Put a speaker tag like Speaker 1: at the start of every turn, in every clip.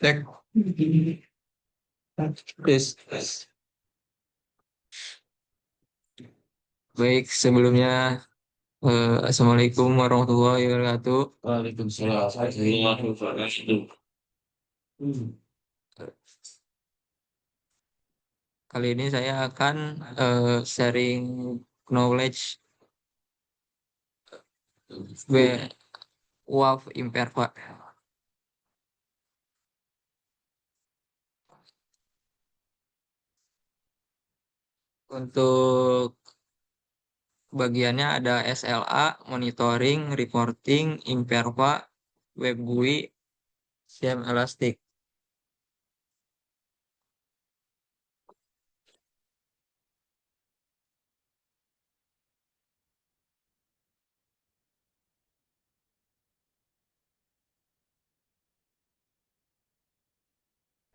Speaker 1: Cek. Tes. Baik, sebelumnya Assalamualaikum warahmatullahi wabarakatuh. Waalaikumsalam warahmatullahi wabarakatuh. Kali ini saya akan sharing knowledge WAV imperva. Untuk bagiannya ada SLA, monitoring, reporting, imperva, web GUI, CM Elastic.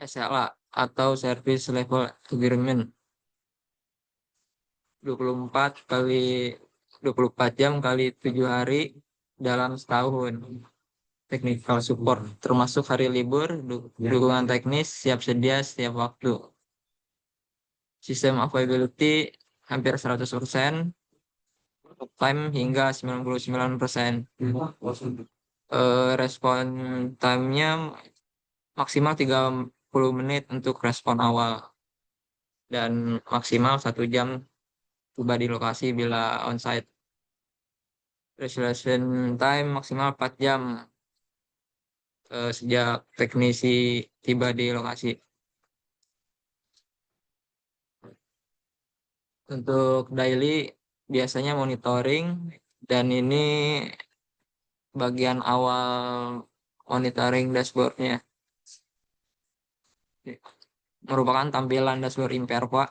Speaker 1: SLA atau Service Level Agreement 24 kali 24 jam kali 7 hari dalam setahun. Technical support termasuk hari libur, dukungan teknis siap sedia setiap waktu. Sistem availability hampir 100%, uptime hingga 99%. Respon time-nya maksimal 30 menit untuk respon awal dan maksimal 1 jam tiba di lokasi bila onsite. Resolution time maksimal 4 jam sejak teknisi tiba di lokasi. Untuk daily biasanya monitoring dan ini bagian awal monitoring dashboardnya. Merupakan tampilan dashboard imperva.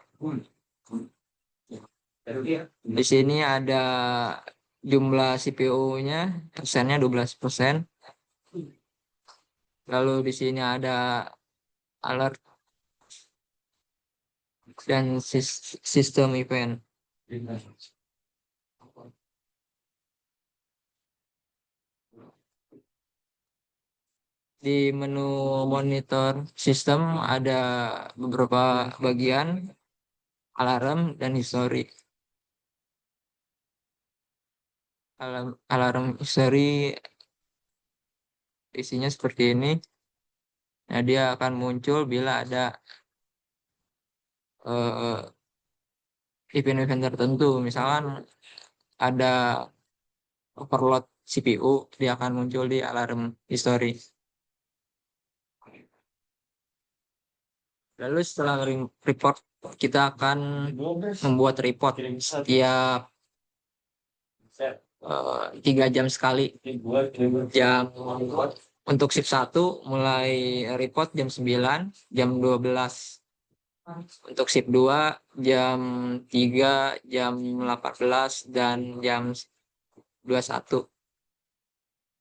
Speaker 1: Di sini ada jumlah CPU-nya, persennya 12%. Lalu di sini ada alert dan sistem event. Di menu monitor sistem ada beberapa bagian, alarm dan history. Alarm history isinya seperti ini. Nah, dia akan muncul bila ada event-event tertentu. Misalkan ada overload CPU, dia akan muncul di alarm history. Lalu setelah report, kita akan membuat report setiap 3 jam sekali. Jam untuk shift 1 mulai report jam 9, jam 12. Untuk shift 2 jam 3, jam 18 dan jam 21.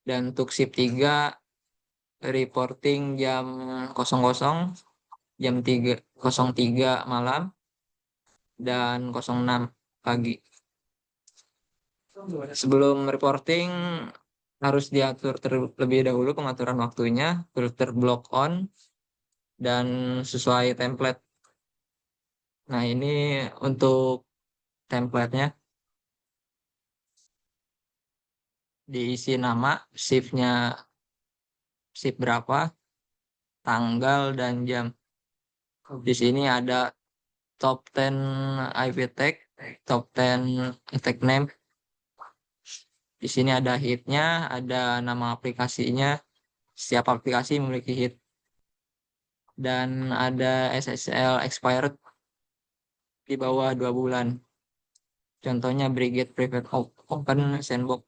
Speaker 1: Dan untuk shift 3 reporting jam 00, jam 03 malam dan 06 pagi. Sebelum reporting harus diatur terlebih dahulu pengaturan waktunya, filter block on dan sesuai template. Nah, ini untuk template-nya diisi nama, shift-nya shift berapa, tanggal dan jam. Di sini ada top 10 IP tag, top 10 tag name. Di sini ada hit-nya, ada nama aplikasinya. Setiap aplikasi memiliki hit. Dan ada SSL expired di bawah 2 bulan. Contohnya Brigade Private Open Sandbox.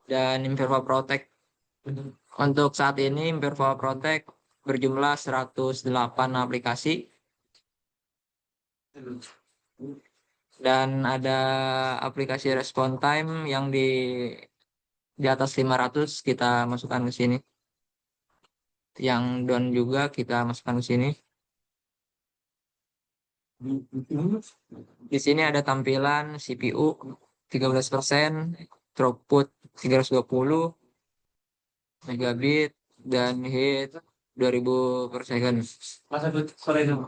Speaker 1: Dan Imperva Protect. Untuk saat ini Imperva Protect berjumlah 108 aplikasi. Dan ada aplikasi response time yang di atas 500 kita masukkan ke sini. Yang down juga kita masukkan ke sini. Di sini ada tampilan CPU 13%, throughput 320 megabit, dan hit 2000 per second.
Speaker 2: Masa sore itu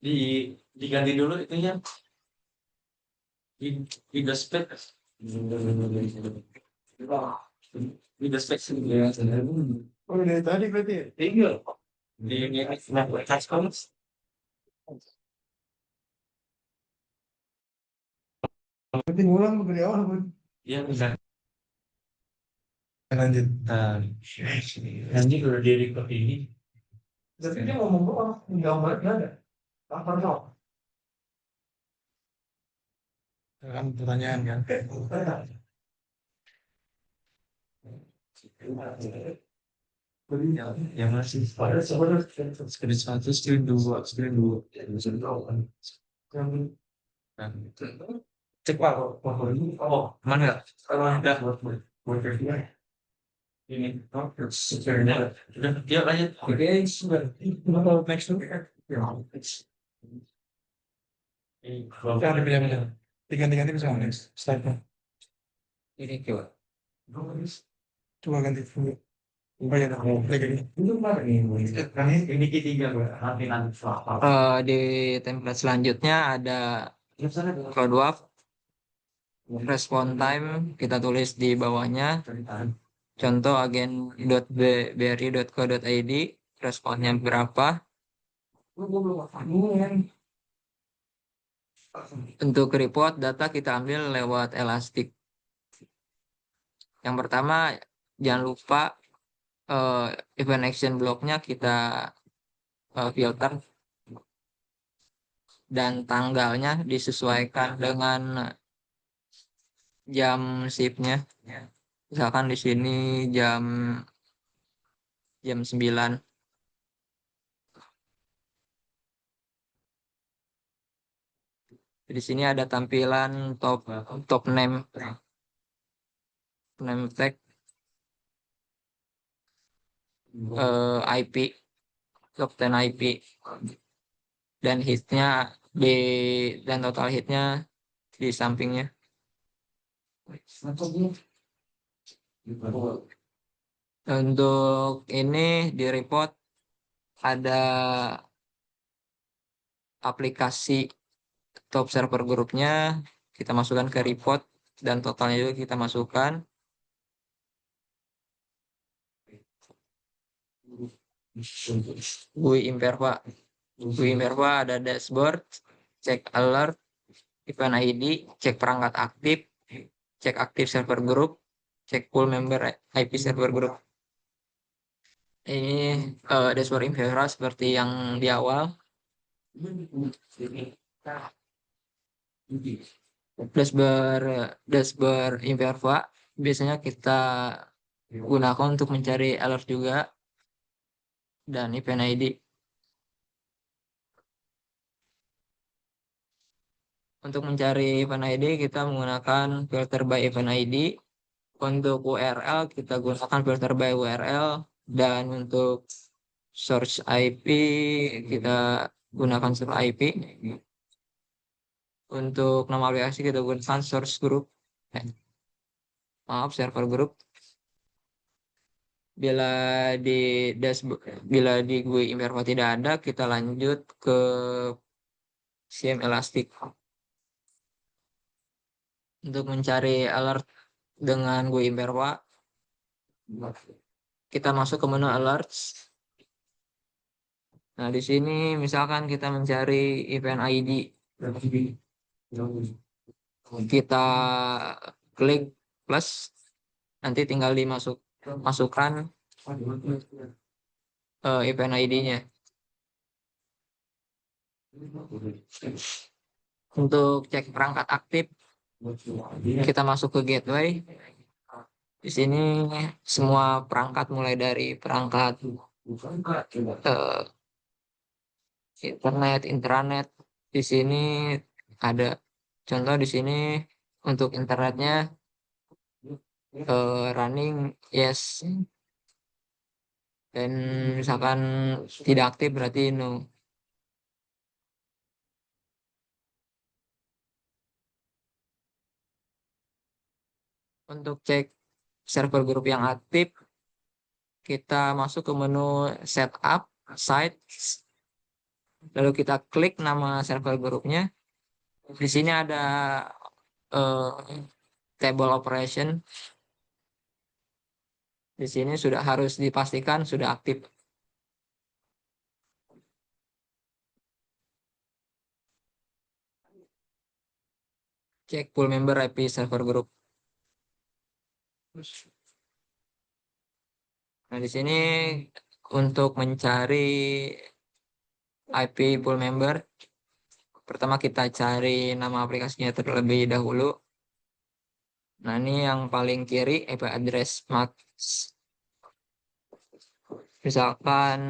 Speaker 2: di diganti dulu itunya di the spec. Di the spec ya. Oh dari tadi berarti ya? Iya. Di ini custom. Berarti ngulang dari awal kan? Iya bisa. Lanjut. Nah, nanti kalau dia record ini, tapi dia ngomong doang, gambar nggak ada. Apa dong? Kan pertanyaan kan? Yang masih pada sebenarnya screen satu, screen dua, kan? Cek pak, oh mana nggak? Kalau ada buat ini, oh, udah, dia lanjut. Oke, sudah. Next tuh. Kan pilih tiga-tiganya bisa next slide-nya.
Speaker 1: Ini coba.
Speaker 2: Coba ganti dulu. Oh ya, lagi. Ini ketiga, nanti.
Speaker 1: Di template selanjutnya ada CloudWARP response time, kita tulis di bawahnya. Contoh agen.bri.co.id, responnya berapa. Untuk report data kita ambil lewat Elastic. Yang pertama, jangan lupa event action blocknya kita filter, dan tanggalnya disesuaikan dengan jam shiftnya. Misalkan di sini jam jam 9. Di sini ada tampilan top name tag, IP, top 10 IP, dan hitnya di dan total hitnya di sampingnya. Untuk ini di report ada aplikasi top server grupnya, kita masukkan ke report, dan totalnya juga kita masukkan. GUI Imperva ada dashboard, cek alert, event ID, cek perangkat aktif, cek aktif server group, cek pool member IP server group. Ini dashboard Imperva seperti yang di awal. Dashboard Imperva biasanya kita gunakan untuk mencari alert juga, dan event ID. Untuk mencari event ID kita menggunakan filter by event ID. Untuk URL kita gunakan filter by URL, dan untuk source IP kita gunakan source IP. Untuk nama aplikasi kita gunakan source group. Server group. Bila di GUI Imperva tidak ada, kita lanjut ke CM Elastic. Untuk mencari alert dengan GUI Imperva, kita masuk ke menu alerts. Nah, di sini misalkan kita mencari event ID, kita klik plus, nanti tinggal masukkan event ID-nya. Untuk cek perangkat aktif, kita masuk ke gateway. Di sini semua perangkat mulai dari perangkat internet, intranet. Di sini ada contoh, di sini untuk internetnya running yes, dan misalkan tidak aktif berarti no. Untuk cek server grup yang aktif, kita masuk ke menu setup, sites, lalu kita klik nama server grupnya. Di sini ada table operation. Di sini sudah harus dipastikan sudah aktif. Cek full member IP server group. Nah, di sini untuk mencari IP full member, pertama kita cari nama aplikasinya terlebih dahulu. Nah, ini yang paling kiri IP address max. Misalkan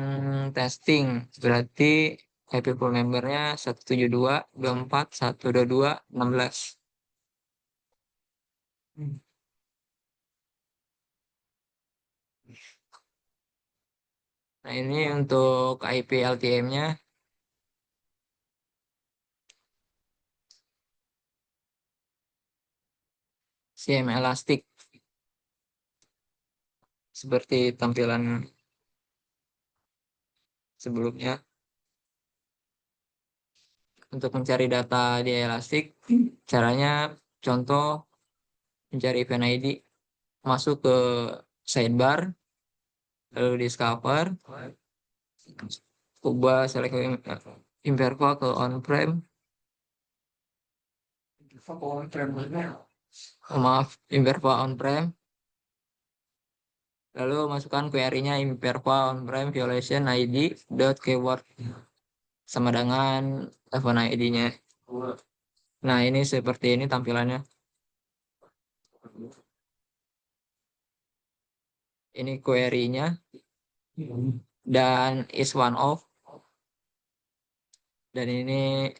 Speaker 1: testing, berarti IP full membernya 172.24.122.16. Nah, ini untuk IP LTM-nya. CM Elastic seperti tampilan sebelumnya. Untuk mencari data di Elastic, caranya contoh mencari event ID, masuk ke sidebar, lalu discover, ubah select Imperva ke on-prem, maaf, Imperva on-prem, lalu masukkan query-nya Imperva on-prem violation ID dot keyword sama dengan event ID-nya. Nah, ini seperti ini tampilannya. Ini query-nya dan is one of, dan ini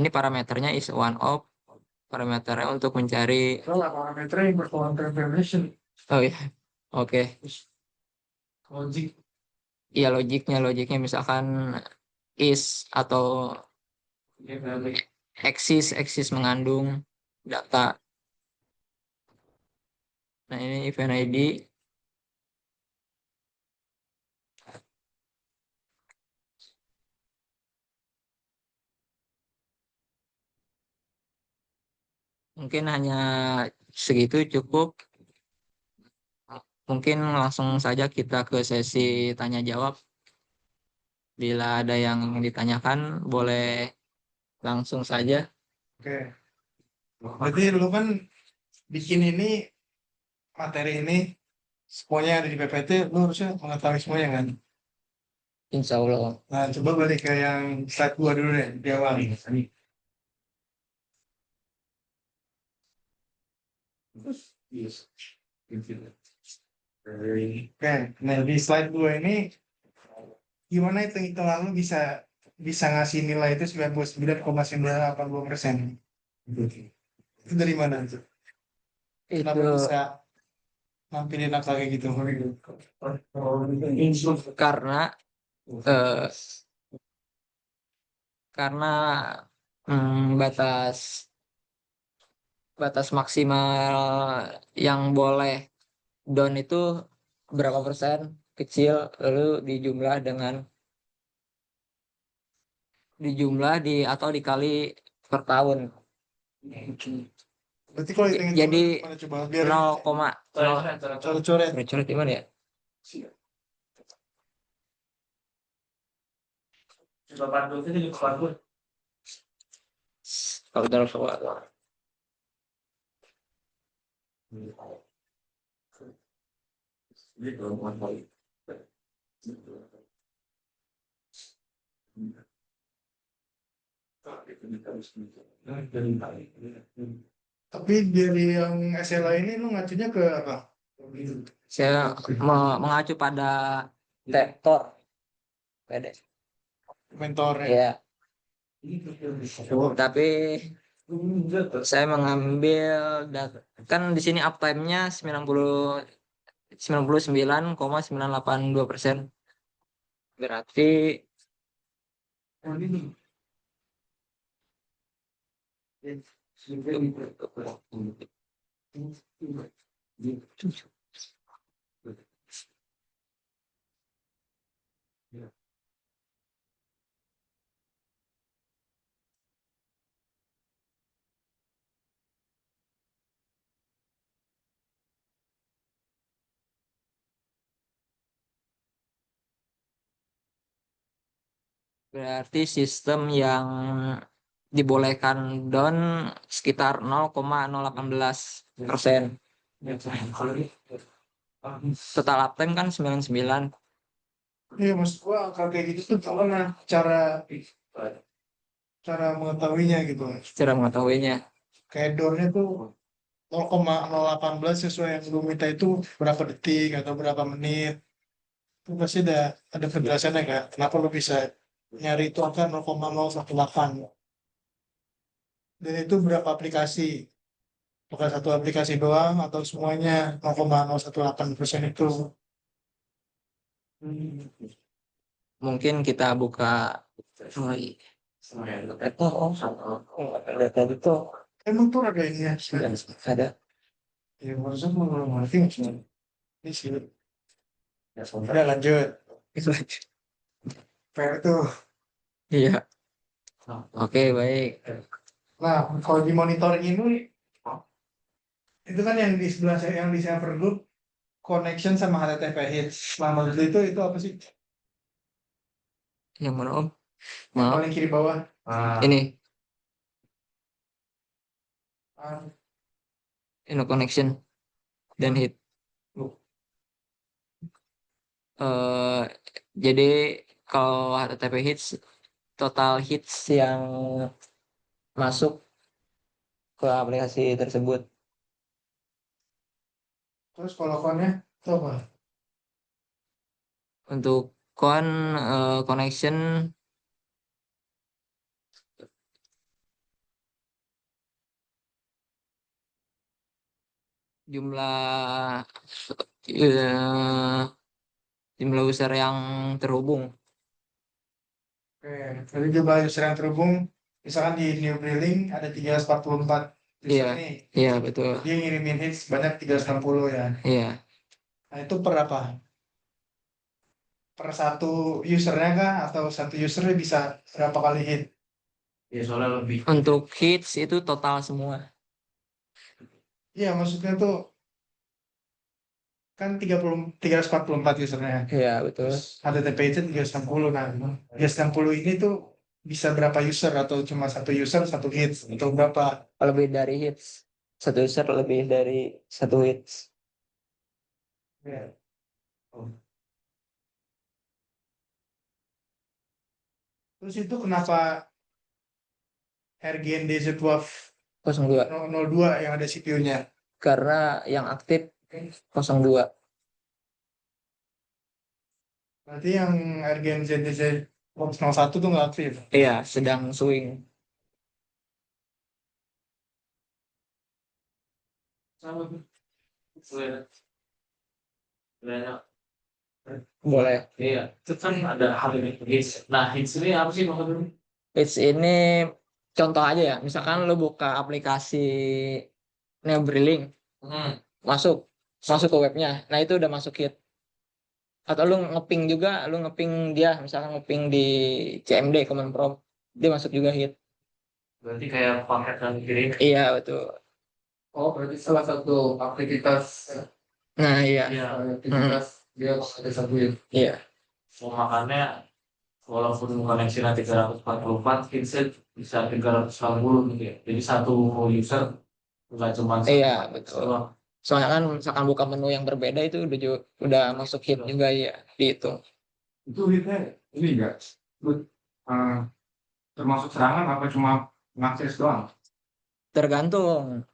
Speaker 1: parameternya is one of, parameternya untuk mencari.
Speaker 2: Parameternya yang information.
Speaker 1: Oh iya, oke.
Speaker 2: Logic.
Speaker 1: Iya, logiknya misalkan is atau eksis mengandung data. Nah, ini event ID. Mungkin hanya segitu cukup. Mungkin langsung saja kita ke sesi tanya jawab. Bila ada yang ditanyakan, boleh langsung saja.
Speaker 2: Oke. Berarti lu kan bikin ini materi ini semuanya ada di PPT, lu harusnya mengetahui semuanya kan?
Speaker 1: Insya Allah.
Speaker 2: Nah, coba balik ke yang slide 2 dulu deh, di awal. Yes. Oke, nah di slide 2 ini gimana hitung-hitungan lu bisa bisa ngasih nilai itu 99,982%. Itu dari mana tuh? Kenapa
Speaker 1: Itu
Speaker 2: bisa nampilin apa kayak gitu?
Speaker 1: karena eh, karena batas batas maksimal yang boleh down itu berapa persen kecil, lalu dijumlah di atau dikali per tahun.
Speaker 2: Berarti kalau hitung-hitungan
Speaker 1: Jadi
Speaker 2: gimana coba biar
Speaker 1: 0,0
Speaker 2: coret-coret.
Speaker 1: coret di mana ya? Kalau dalam soal
Speaker 2: Tapi dari yang SLA ini lu ngacunya ke apa?
Speaker 1: saya mengacu pada tektor PD.
Speaker 2: Mentornya.
Speaker 1: Ya, tapi saya mengambil data, kan di sini uptime-nya 99,982%. Berarti Berarti sistem yang dibolehkan down sekitar 0,018%. Total uptime kan 99.
Speaker 3: Iya, maksud gua angka kayak gitu tuh gimana cara cara mengetahuinya gitu.
Speaker 1: Cara mengetahuinya.
Speaker 3: Kayak doornya tuh 0,018 sesuai yang lu minta itu berapa detik atau berapa menit. Itu pasti ada penjelasannya kan. Kenapa lu bisa nyari itu angka 0,018. Dan itu berapa aplikasi. Bukan satu aplikasi doang atau semuanya 0,018% itu. Hmm.
Speaker 1: Mungkin kita buka data itu
Speaker 3: Emang tuh ada ini ya.
Speaker 1: ada.
Speaker 3: Ya, harusnya mau ngerti maksudnya. Ini sih. Udah lanjut. PR tuh.
Speaker 1: Iya. Oke, baik.
Speaker 3: Nah, kalau di monitoring ini, itu kan yang di sebelah saya, yang di server group, connection sama HTTP hits. Nah, maksud itu apa sih?
Speaker 1: Yang mana Om?
Speaker 3: Yang
Speaker 1: Maaf.
Speaker 3: paling kiri bawah.
Speaker 1: Ini
Speaker 3: Ah,
Speaker 1: connection dan hit. eh jadi kalau HTTP hits, total hits yang masuk ke aplikasi tersebut.
Speaker 3: terus kalau konnya itu apa?
Speaker 1: Untuk connection jumlah eh, jumlah user yang terhubung.
Speaker 3: Oke, jadi jumlah user yang terhubung, misalkan di New Briling ada 344 user
Speaker 1: Iya,
Speaker 3: nih.
Speaker 1: iya betul.
Speaker 3: Dia ngirimin hits banyak 360 ya.
Speaker 1: Iya.
Speaker 3: Nah, itu per apa? Per satu usernya kah? Atau satu usernya bisa berapa kali hit?
Speaker 2: Ya soalnya lebih.
Speaker 1: Untuk hits itu total semua.
Speaker 3: Iya, maksudnya tuh kan 344 usernya.
Speaker 1: Iya betul.
Speaker 3: Terus HTTP itu 360. Nah, 360 ini tuh bisa berapa user atau cuma satu user satu hits atau berapa?
Speaker 1: Lebih dari hits. Satu user lebih dari satu hits.
Speaker 3: Ya. Terus itu kenapa RGND Z12
Speaker 1: 02.
Speaker 3: 002 yang ada CPU-nya?
Speaker 1: Karena yang aktif 02.
Speaker 3: Berarti yang RGND Z01 tuh nggak aktif.
Speaker 1: Iya, sedang swing. Boleh.
Speaker 2: Iya, itu kan ada hal ini hits. Nah, hits ini apa sih maksudnya?
Speaker 1: Hits ini contoh aja ya. Misalkan lu buka aplikasi Neobriling,
Speaker 2: Hmm.
Speaker 1: masuk masuk ke webnya. Nah itu udah masuk hit. Atau lu ngeping juga, lu ngeping dia, misalkan ngeping di CMD Command Prompt, dia masuk juga hit.
Speaker 2: Berarti kayak paket yang kirim.
Speaker 1: Iya betul.
Speaker 3: Oh, berarti salah satu aktivitas
Speaker 1: Nah iya.
Speaker 2: Iya.
Speaker 3: aktivitas dia ada satu ya.
Speaker 1: Iya.
Speaker 2: So, makanya walaupun koneksi 344, hitsnya bisa 360 gitu ya. Jadi satu user nggak cuma satu
Speaker 1: Iya
Speaker 2: hits
Speaker 1: betul.
Speaker 2: doang.
Speaker 1: Soalnya kan misalkan buka menu yang berbeda itu udah masuk hit juga ya dihitung.
Speaker 4: Itu hitnya ini enggak eh, termasuk serangan apa cuma ngakses doang
Speaker 1: Tergantung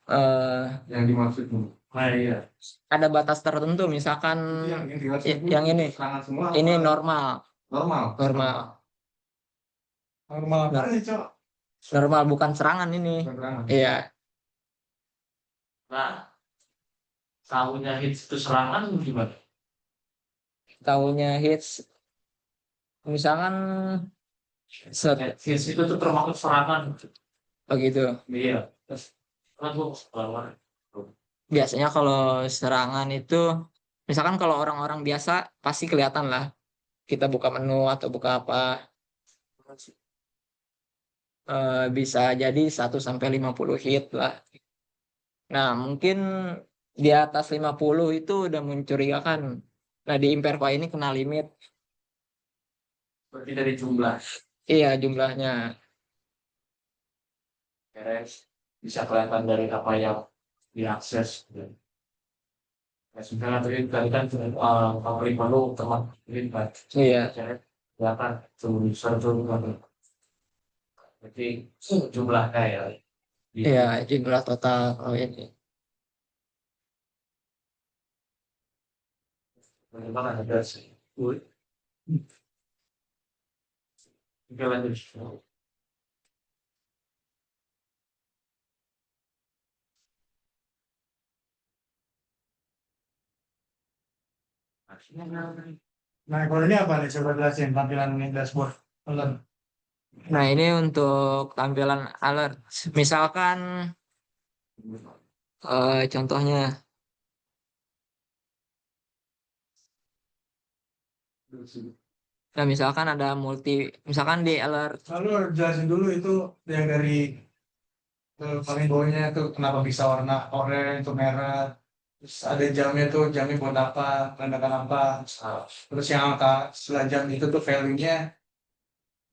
Speaker 4: yang dimaksud ini?
Speaker 2: Nah iya.
Speaker 1: ada batas tertentu misalkan
Speaker 4: Itu yang integrasi itu
Speaker 1: yang ini
Speaker 4: serangan semua
Speaker 1: ini
Speaker 4: apa
Speaker 1: normal
Speaker 4: normal
Speaker 1: normal
Speaker 3: Normal apa
Speaker 1: Nah.
Speaker 3: nih, Cok?
Speaker 1: normal bukan serangan ini.
Speaker 4: bukan serangan.
Speaker 1: Iya.
Speaker 2: Nah, tahunya hits itu serangan gimana?
Speaker 1: Tahunya hits misalkan set
Speaker 2: Hits itu tuh termasuk serangan.
Speaker 1: begitu.
Speaker 2: Iya. Terus kan gua serangan.
Speaker 1: biasanya kalau serangan itu, misalkan kalau orang-orang biasa pasti kelihatan lah. Kita buka menu atau buka apa, bisa jadi 1 sampai 50 hit lah. Nah, mungkin di atas 50 itu udah mencurigakan. Nah, di Imperva ini kena limit.
Speaker 2: Berarti dari jumlah
Speaker 1: Iya, jumlahnya.
Speaker 2: beres bisa kelihatan dari apa yang diakses. Ya sudah tadi tadi kan pabrik baru teman ini kan
Speaker 1: Iya,
Speaker 2: saya kelihatan tulisan tuh kan. Berarti jumlahnya ya.
Speaker 1: iya, jumlah total. Oh, ini.
Speaker 2: Memang ada sih. Oke lanjut.
Speaker 3: Nah, kalau ini apa nih? Coba jelasin tampilan ini dashboard. Alert.
Speaker 1: Nah, ini untuk tampilan alert. Misalkan contohnya, nah misalkan ada misalkan di alert.
Speaker 3: Lalu jelasin dulu itu yang dari paling bawahnya itu kenapa bisa warna oranye itu merah. Terus ada jamnya tuh, jamnya buat apa, menandakan apa. Terus yang angka setelah jam itu tuh value-nya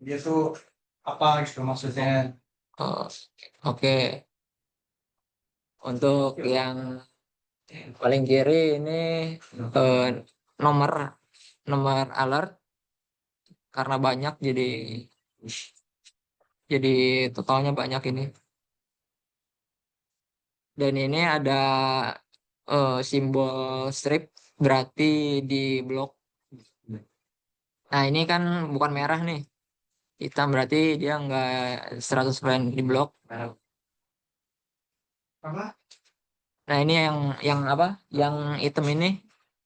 Speaker 3: dia tuh apa gitu maksudnya.
Speaker 1: Oh, oke. Untuk yang paling kiri ini eh, nomor nomor alert karena banyak jadi totalnya banyak ini. Dan ini ada simbol strip berarti di blok. Nah, ini kan bukan merah nih. Hitam berarti dia nggak 100% di blok.
Speaker 3: Apa?
Speaker 1: Nah, ini yang apa? Yang hitam ini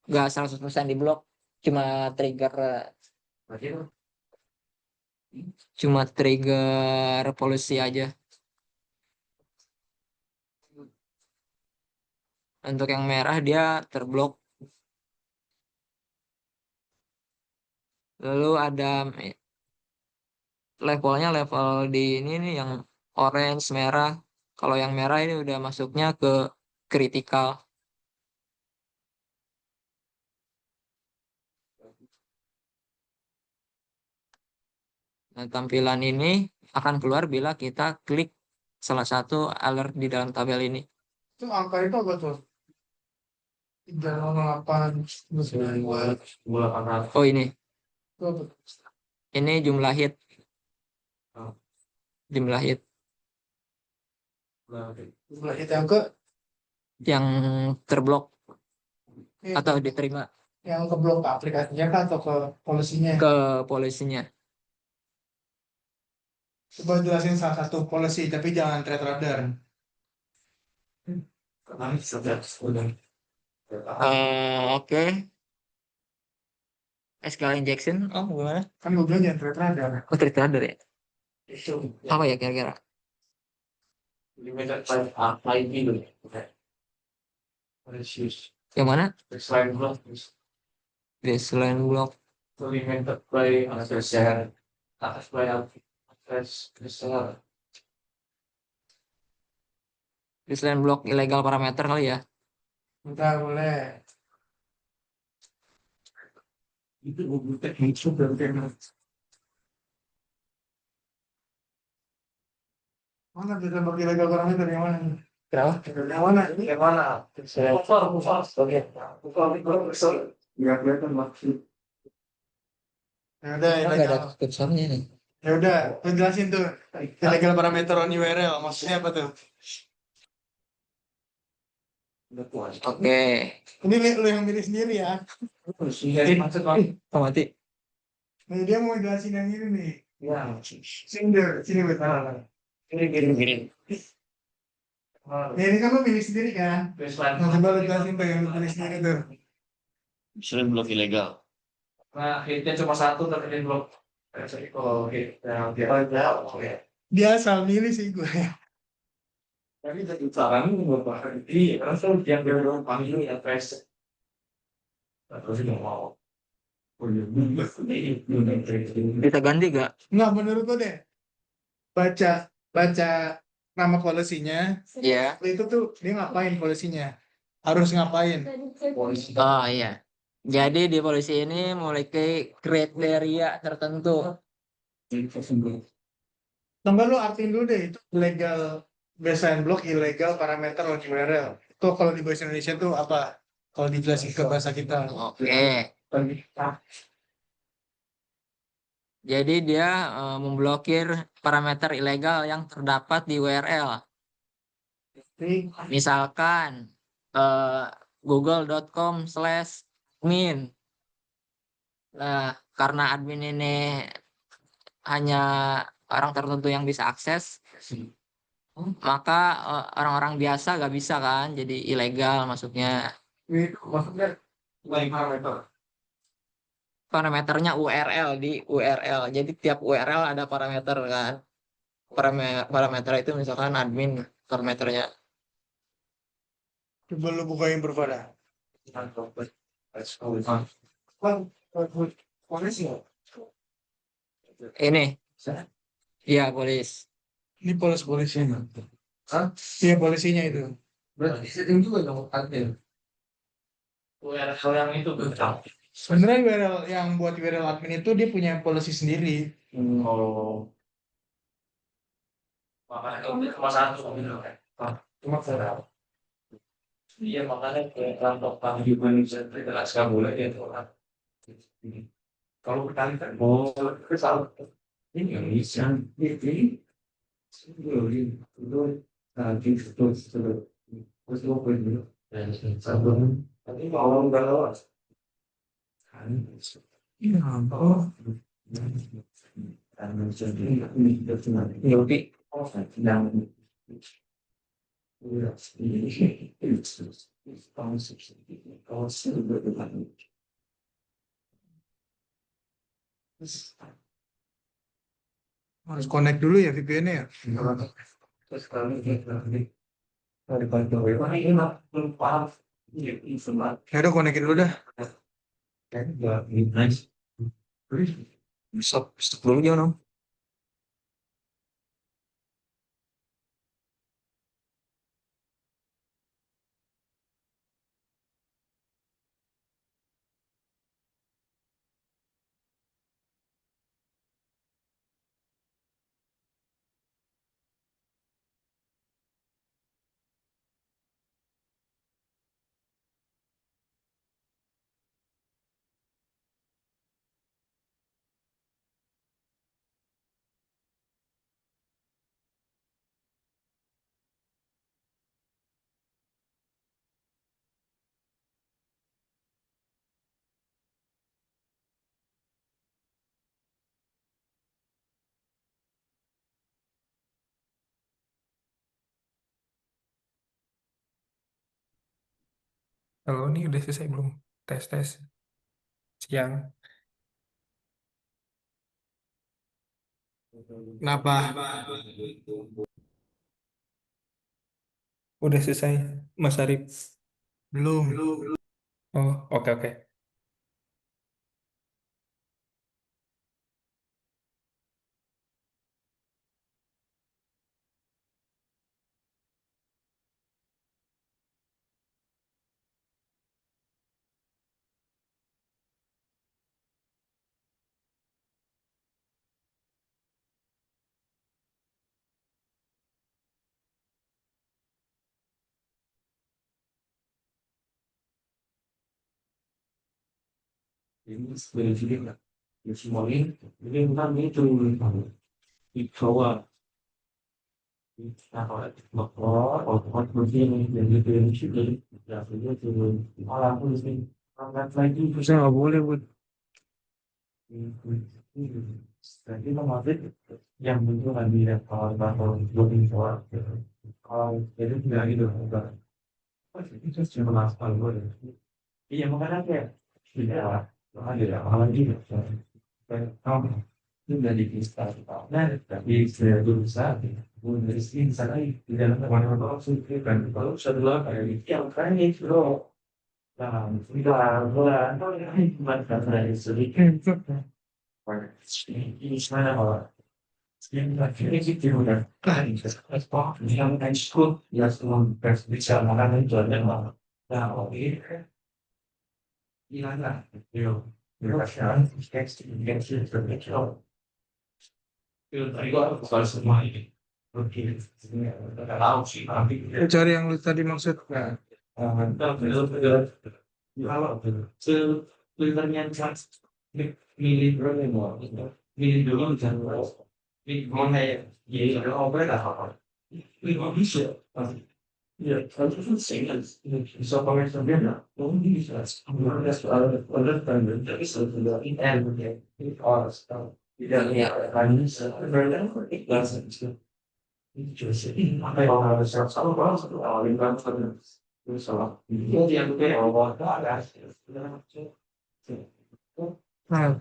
Speaker 1: nggak 100% di blok. Cuma trigger cuma trigger polusi aja. Untuk yang merah dia terblok. Lalu ada levelnya level di ini nih yang orange merah. Kalau yang merah ini udah masuknya ke critical. Nah, tampilan ini akan keluar bila kita klik salah satu alert di dalam tabel ini.
Speaker 3: Itu angka itu apa tuh? 308
Speaker 1: Oh, ini.
Speaker 3: itu apa tuh?
Speaker 1: Ini jumlah hit. Jumlah hit
Speaker 3: Jumlah hit yang ke
Speaker 1: yang terblok
Speaker 3: eh,
Speaker 1: atau diterima
Speaker 3: yang ke blok aplikasinya kah atau ke polisinya?
Speaker 1: ke polisinya.
Speaker 3: Coba jelasin salah satu polisi tapi jangan threat radar.
Speaker 1: Oke. SQL injection. Oh, gimana?
Speaker 3: Kan gue bilang jangan threat radar.
Speaker 1: Oh, treat radar ya?
Speaker 2: Itu
Speaker 1: Apa ya kira-kira?
Speaker 2: limited by ID dulu.
Speaker 1: Yang mana?
Speaker 2: Selain blok
Speaker 1: Baseline block.
Speaker 2: limited by access share access by access share.
Speaker 1: Baseline block ilegal parameter kali ya?
Speaker 3: Bentar, boleh.
Speaker 2: Itu gue teknik sudah
Speaker 3: Mana bisa bagi legal parameter yang mana?
Speaker 1: Kenapa?
Speaker 3: Yang mana?
Speaker 2: yang mana? Buffer, oke. Buffer, nggak kelihatan maksud.
Speaker 3: Ya udah,
Speaker 1: Oh, nggak ada kursornya nih.
Speaker 3: ya udah, lu jelasin tuh. Illegal parameter on URL, maksudnya apa tuh?
Speaker 1: Oke.
Speaker 3: Ini lu yang milih sendiri ya.
Speaker 2: Jadi maksud
Speaker 1: Oh, mati.
Speaker 3: Nih dia mau jelasin yang ini nih.
Speaker 2: ya,
Speaker 3: Sini betul.
Speaker 2: gini.
Speaker 3: Ini kan lu milih sendiri kan?
Speaker 2: Baseline.
Speaker 3: Nah, coba lu jelasin tuh yang lu milih sendiri tuh.
Speaker 5: Selain blok ilegal.
Speaker 2: Nah, hitnya cuma satu tapi hit blok. Jadi kalau hit yang dia oke.
Speaker 3: Dia asal milih sih gue.
Speaker 2: Tapi dari saran beberapa hari karena saya yang dari panggil ya pres. Terus nggak mau. Oh iya,
Speaker 1: Kita ganti gak?
Speaker 3: Nggak, menurut lo deh, baca baca nama polisinya,
Speaker 1: Iya.
Speaker 3: itu tuh dia ngapain polisinya? Harus ngapain?
Speaker 1: Oh iya. Jadi di polisi ini memiliki kriteria tertentu.
Speaker 3: Tunggu lu artiin dulu deh, itu legal baseline block, ilegal, parameter, log URL. Itu kalau di bahasa Indonesia tuh apa? Kalau dijelasin ke bahasa kita.
Speaker 1: Oke. Jadi dia memblokir parameter ilegal yang terdapat di URL. Misalkan eh, google.com/admin. Nah, karena admin ini hanya orang tertentu yang bisa akses, maka orang-orang biasa gak bisa kan, jadi ilegal masuknya.
Speaker 2: itu maksudnya lain parameter.
Speaker 1: Parameternya URL di URL. Jadi tiap URL ada parameter kan. Parameter itu misalkan admin parameternya.
Speaker 3: Coba lu bukain berpada.
Speaker 2: Polisi nggak?
Speaker 1: Ini, ya polis.
Speaker 3: Ini polisinya.
Speaker 2: Hah?
Speaker 3: Iya, polisinya itu.
Speaker 2: Berarti setting juga dong admin. URL yang itu betul.
Speaker 3: Sebenarnya URL yang buat URL admin itu dia punya polisi sendiri.
Speaker 2: Oh, makanya itu cuma satu gitu kan. Cuma satu. Iya makanya kayak kelompok pagi Indonesia itu tidak suka boleh ya orang. Kalau berkali kan, oh, itu salah. Ini Indonesia, ini, itu, nanti terus gue dulu. Dan sabun, nanti mau nggak lewat. Ini apa? Dan menjadi ini terkenal.
Speaker 1: Yopi.
Speaker 2: Yang
Speaker 3: Harus connect dulu ya VPN-nya ya.
Speaker 2: terus kalau dari kantor ini belum paham ini semua
Speaker 3: Ya udah, connectin dulu dah.
Speaker 2: kan ya nice
Speaker 1: Stop dulu jangan.
Speaker 6: Halo, ini udah selesai belum? Tes-tes siang.
Speaker 3: Kenapa?
Speaker 6: Udah selesai, Mas Arif.
Speaker 3: Belum.
Speaker 6: Oh, oke oke.
Speaker 2: ini sebenarnya juga nggak ya semua ini kan itu di bawah nah kalau bakal begini dan gitu yang sudah ya sudah turun malah aku sih angkat lagi bisa nggak boleh buat jadi kemarin yang muncul lagi ya kalau belum soal kalau jadi nggak gitu enggak itu cuma masalah gue iya makanya kayak tidak lah makanya tidak malah gitu kayak sudah dipisah. Nah, tapi saya berusaha dari sini sana di dalam mana-mana sudah kan kalau setelah kayak yang kan itu loh. Nah, sudah bulan karena sedikit ini sana ini gitu udah kan yang kan school ya semua bisa makan itu ada mah. Nah, oke. Gimana? Yo, sekarang teks intensif terkecil. Itu tadi gua soal semua ini. Oke, nggak tahu sih tapi
Speaker 3: Cari yang lu tadi maksud.
Speaker 2: kalau sebenarnya milih berapa milih dulu jangan milih mana ya ya apa lah milih bisa ya kalau itu singkat bisa pakai sebenarnya mungkin bisa ada soal ada tanda tapi sudah ini ini harus tahu tidak hanya sebenarnya ikhlas itu jadi apa yang harus selalu bahas itu awalin kan salah jadi yang kayak awal ada
Speaker 3: Nah,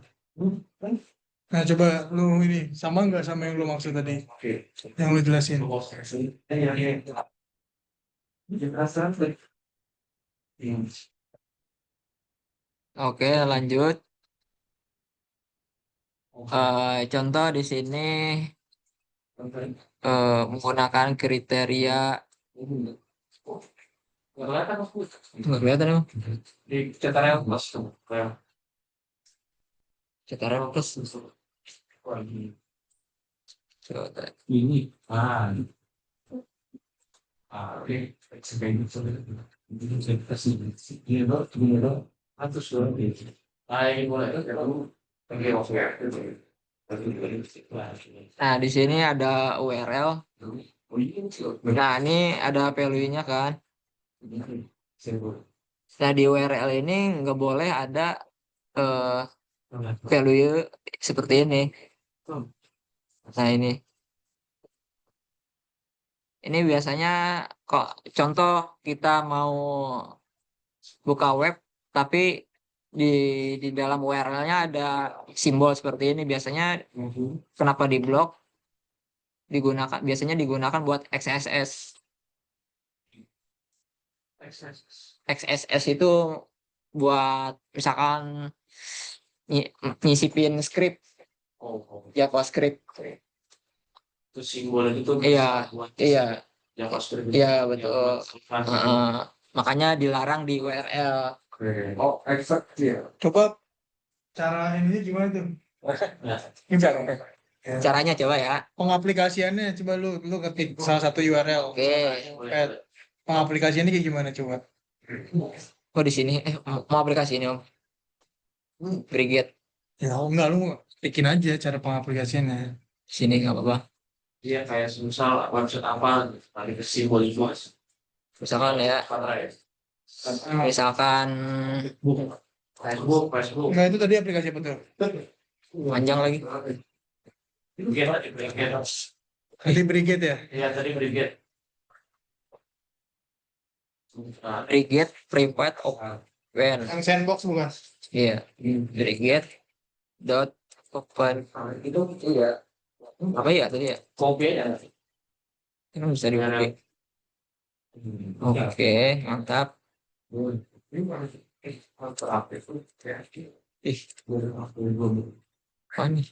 Speaker 3: nah coba lu ini sama nggak sama yang lu maksud tadi,
Speaker 2: oke
Speaker 3: yang lu jelasin?
Speaker 2: yang jelasan
Speaker 1: Oke, lanjut. Contoh di sini menggunakan kriteria nggak kelihatan emang
Speaker 2: di catatan plus
Speaker 1: CTRL plus.
Speaker 2: ini oke sebagai ini dong ini dong atau sudah mulai kamu pakai
Speaker 1: Nah, di sini ada URL. Nah, ini ada value-nya kan. Nah, di URL ini nggak boleh ada eh, value seperti ini. Nah, ini biasanya kok contoh kita mau buka web tapi di dalam URL-nya ada simbol seperti ini. Biasanya kenapa diblok? Biasanya digunakan buat XSS. XSS itu buat misalkan nyisipin script JavaScript.
Speaker 2: itu simbol itu
Speaker 1: Iya, iya,
Speaker 2: JavaScript
Speaker 1: iya betul. Makanya dilarang di URL.
Speaker 2: oh exact ya
Speaker 3: Coba cara ini gimana tuh?
Speaker 1: Caranya coba ya.
Speaker 3: Pengaplikasiannya coba lu ketik salah satu URL.
Speaker 1: Oke.
Speaker 3: Pengaplikasiannya kayak gimana coba?
Speaker 1: Oh di sini mau aplikasi ini Om. Brigade
Speaker 3: Ya enggak, lu bikin aja cara pengaplikasiannya.
Speaker 1: di sini nggak apa-apa.
Speaker 2: dia kayak misal website apa tadi ke simbol itu
Speaker 1: Misalkan ya, misalkan
Speaker 2: Facebook
Speaker 3: Enggak, itu tadi aplikasi apa tuh?
Speaker 1: panjang lagi.
Speaker 2: Brigade
Speaker 3: Tadi Brigade ya?
Speaker 2: iya tadi Brigade
Speaker 1: Brigade private open.
Speaker 3: Yang sandbox bukan?
Speaker 1: Iya, Brigade dot open. Itu iya. Apa ya tadi ya?
Speaker 2: kopi ya
Speaker 1: Ini bisa di-copy. Oke, mantap. Ih, apa nih?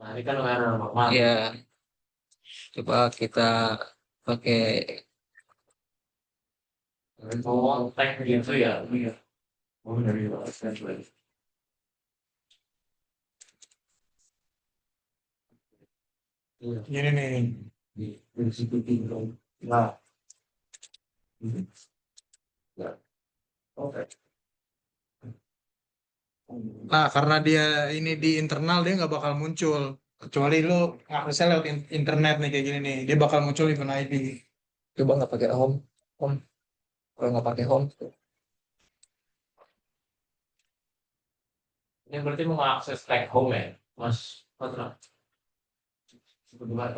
Speaker 2: nah ini kan nama
Speaker 1: Ya, coba kita pakai
Speaker 2: tag gitu ya oh dari website
Speaker 3: Gini nih.
Speaker 2: dari situ tinggal nah oke
Speaker 3: Nah, karena dia ini di internal dia nggak bakal muncul. Kecuali lu aksesnya lewat internet nih kayak gini nih. Dia bakal muncul event ID.
Speaker 1: coba nggak pakai home. Home. Kalau nggak pakai home,
Speaker 2: ini berarti mau akses tag home ya mas Patra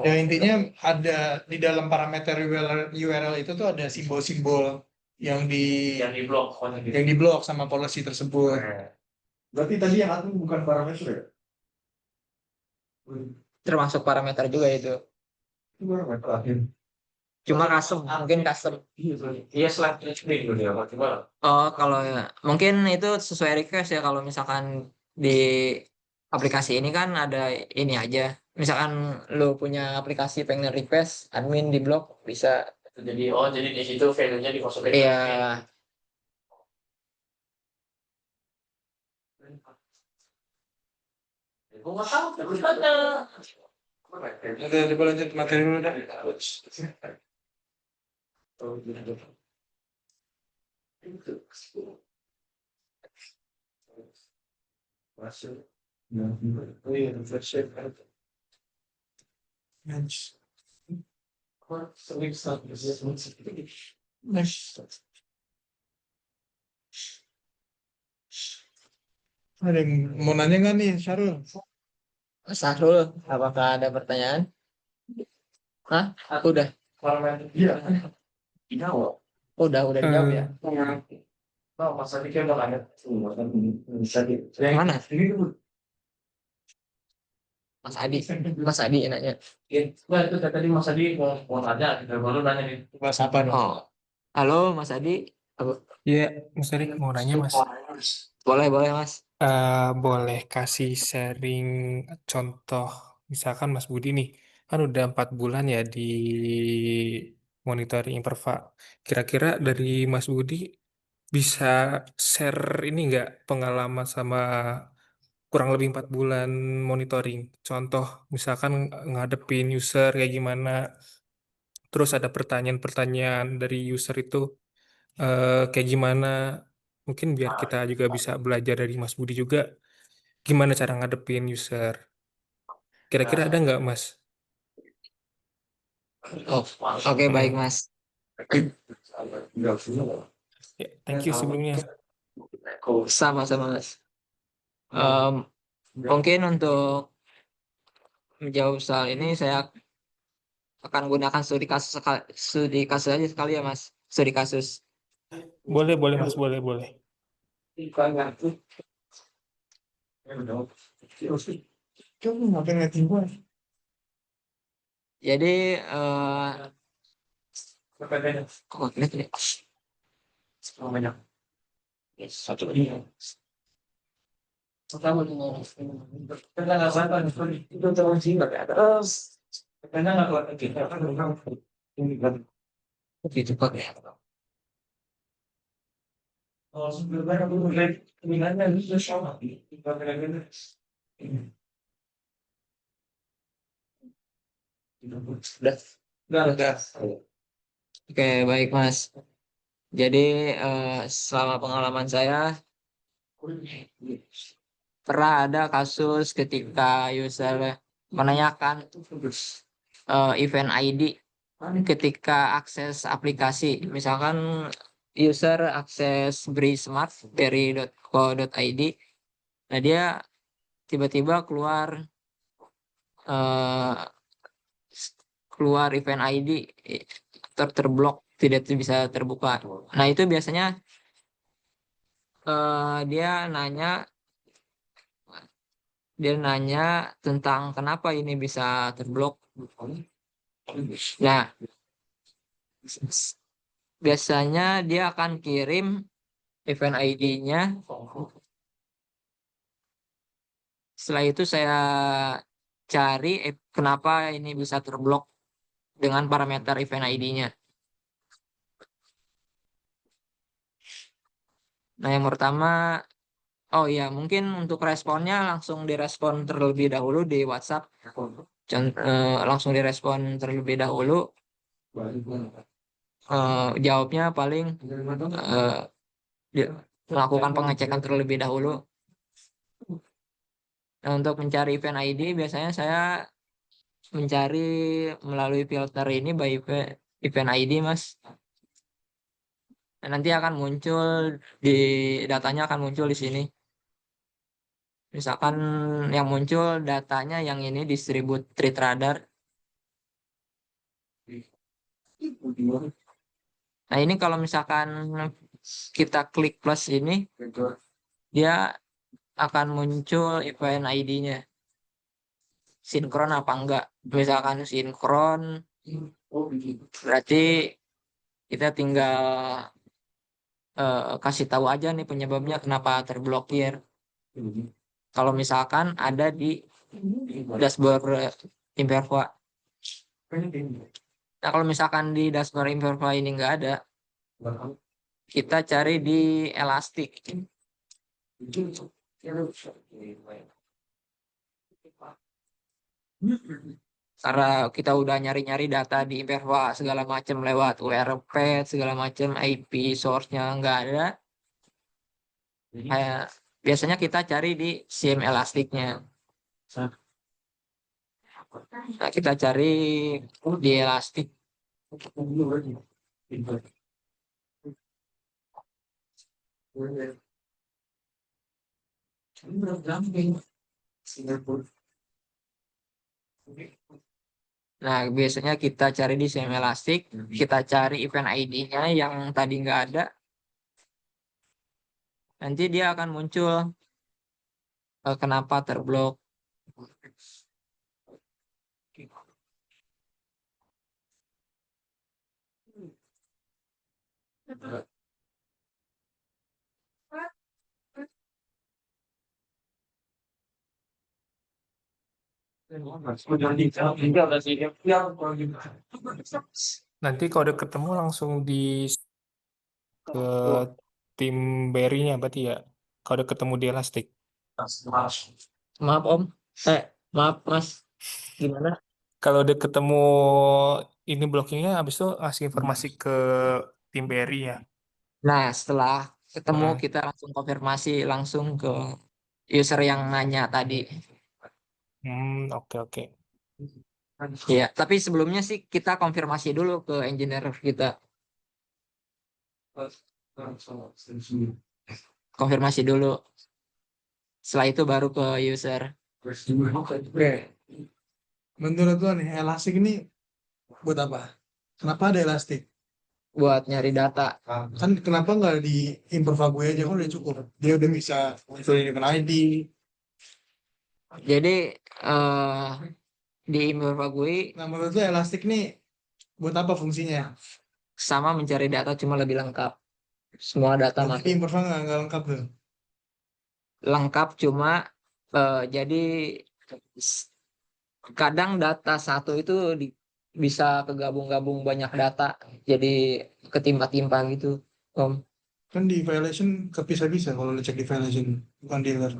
Speaker 3: Ya intinya ada di dalam parameter URL itu tuh ada simbol-simbol yang
Speaker 2: yang di blok
Speaker 3: yang diblok sama policy tersebut.
Speaker 4: Berarti tadi yang admin bukan parameter ya?
Speaker 1: Termasuk parameter juga itu.
Speaker 4: Itu parameter admin.
Speaker 1: Cuma custom, mungkin custom.
Speaker 2: iya slide screen gitu ya coba
Speaker 1: Oh, kalau mungkin itu sesuai request ya. Kalau misalkan di aplikasi ini kan ada ini aja. Misalkan lu punya aplikasi pengen request admin di blog bisa.
Speaker 2: jadi di situ value-nya dimasukin
Speaker 1: Iya.
Speaker 2: gue nggak tahu terus ada
Speaker 3: Coba lanjut materi dulu dah. Next. Ada yang mau nanya nggak nih, Syarul?
Speaker 1: Mas Sahrul, apakah ada pertanyaan? Hah? Udah.
Speaker 2: iya
Speaker 1: Udah dijawab ya.
Speaker 2: Mas Adi kayak udah ada
Speaker 1: Yang mana?
Speaker 2: ini tuh
Speaker 1: Mas Adi nanya.
Speaker 2: Nah, itu tadi Mas Adi mau nanya, kita baru nanya nih.
Speaker 3: Bahas apa nih?
Speaker 1: Oh, halo Mas Adi.
Speaker 6: Iya, Mas Ari mau nanya Mas.
Speaker 1: Boleh Mas.
Speaker 6: Boleh kasih sharing contoh, misalkan Mas Budi nih, kan udah 4 bulan ya di monitoring Imperva. Kira-kira dari Mas Budi bisa share ini nggak pengalaman sama kurang lebih 4 bulan monitoring. Contoh, misalkan ngadepin user kayak gimana, terus ada pertanyaan-pertanyaan dari user itu kayak gimana. Mungkin biar kita juga bisa belajar dari Mas Budi juga gimana cara ngadepin user. Kira-kira ada nggak, Mas?
Speaker 1: Oh, oke baik Mas.
Speaker 6: Ya, thank you sebelumnya.
Speaker 1: Sama-sama Mas. Em, mungkin untuk menjawab soal ini saya akan gunakan studi kasus aja sekali ya Mas. Studi kasus.
Speaker 6: Boleh, Mas, boleh.
Speaker 3: Coba ngapain ngatain gue?
Speaker 1: Jadi
Speaker 2: Pertanyaannya
Speaker 1: kok lihat ya?
Speaker 2: banyak.
Speaker 1: Satu lagi. Pertama
Speaker 2: Kita nggak sabar, itu terlalu singkat ya. Terus, karena nggak kuat lagi. Ini kan.
Speaker 1: gitu Pak ya.
Speaker 2: Oh, sebenarnya aku mulai peminatnya itu sama. Kita kira-kira.
Speaker 1: Udah.
Speaker 3: Udah.
Speaker 1: Oke, baik Mas. Jadi selama pengalaman saya pernah ada kasus ketika user menanyakan event ID ketika akses aplikasi. Misalkan user akses brismart.co.id. Nah, dia tiba-tiba eh, keluar event ID terblok tidak bisa terbuka. Nah, itu biasanya dia nanya tentang kenapa ini bisa terblok. Nah, biasanya dia akan kirim event ID-nya. Setelah itu saya cari kenapa ini bisa terblok dengan parameter event ID-nya. Nah, yang pertama, oh ya, mungkin untuk responnya langsung direspon terlebih dahulu di WhatsApp. Langsung direspon terlebih dahulu. Jawabnya paling melakukan pengecekan terlebih dahulu. Nah, untuk mencari event ID biasanya saya mencari melalui filter ini by event ID, Mas. Nah, nanti akan muncul di datanya akan muncul di sini. Misalkan yang muncul datanya yang ini distribute Trade Radar. Nah, ini kalau misalkan kita klik plus ini, dia akan muncul event ID-nya. Sinkron apa enggak? Misalkan sinkron, berarti kita tinggal kasih tahu aja nih penyebabnya kenapa terblokir. Kalau misalkan ada di dashboard Imperva. Nah, kalau misalkan di dashboard Imperva ini nggak ada, kita cari di Elastic. Karena kita udah nyari-nyari data di Imperva segala macam lewat URL segala macam IP source-nya nggak ada. Kayak biasanya kita cari di SIEM Elastic-nya. Nah, kita cari di Elastic. Nah, biasanya kita cari di SIEM Elastic, kita cari event ID-nya yang tadi nggak ada. Nanti dia akan muncul kenapa terblok.
Speaker 6: Nanti kalau udah ketemu langsung di ke tim BRI-nya berarti ya. Kalau udah ketemu di Elastic.
Speaker 1: Maaf Om, maaf Mas, gimana?
Speaker 6: Kalau udah ketemu ini blockingnya, habis itu ngasih informasi ke tim BRI ya.
Speaker 1: Nah, setelah ketemu
Speaker 6: Hmm.
Speaker 1: kita langsung konfirmasi langsung ke user yang nanya tadi.
Speaker 6: Oke oke.
Speaker 1: Iya, tapi sebelumnya sih kita konfirmasi dulu ke engineer kita. Konfirmasi dulu. Setelah itu baru ke user.
Speaker 3: Oke. Menurut lo nih, Elastic ini buat apa? Kenapa ada Elastic?
Speaker 1: Buat nyari data.
Speaker 3: Kan kenapa nggak di Imperva gue aja, kan udah cukup. Dia udah bisa munculin event ID.
Speaker 1: Jadi di Impervagui
Speaker 3: Nah, menurut lo Elastic nih buat apa fungsinya?
Speaker 1: sama mencari data cuma lebih lengkap. Semua data
Speaker 3: Berarti
Speaker 1: masuk
Speaker 3: di Imperva nggak lengkap tuh.
Speaker 1: lengkap cuma jadi kadang data satu itu bisa kegabung-gabung banyak data jadi ketimpa-timpa gitu Om.
Speaker 3: Kan di violation kepisah-pisah kalau lo cek di violation, bukan dealer.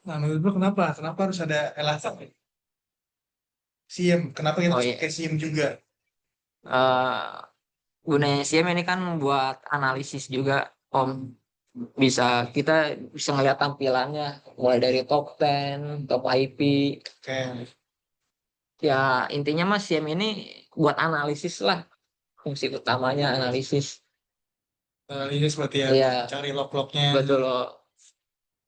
Speaker 3: Nah, menurut lo kenapa? Kenapa harus ada Elastic? SIEM, kenapa kita
Speaker 1: Oh
Speaker 3: harus
Speaker 1: iya.
Speaker 3: pakai SIEM juga?
Speaker 1: Eh, gunanya SIEM ini kan buat analisis juga Om. Bisa kita bisa ngeliat tampilannya mulai dari top 10, top IP.
Speaker 3: Kayak
Speaker 1: Ya intinya mas SIEM ini buat analisis lah. Fungsi utamanya analisis.
Speaker 3: analisis berarti ya,
Speaker 1: Iya,
Speaker 3: cari log-lognya.
Speaker 1: betul loh.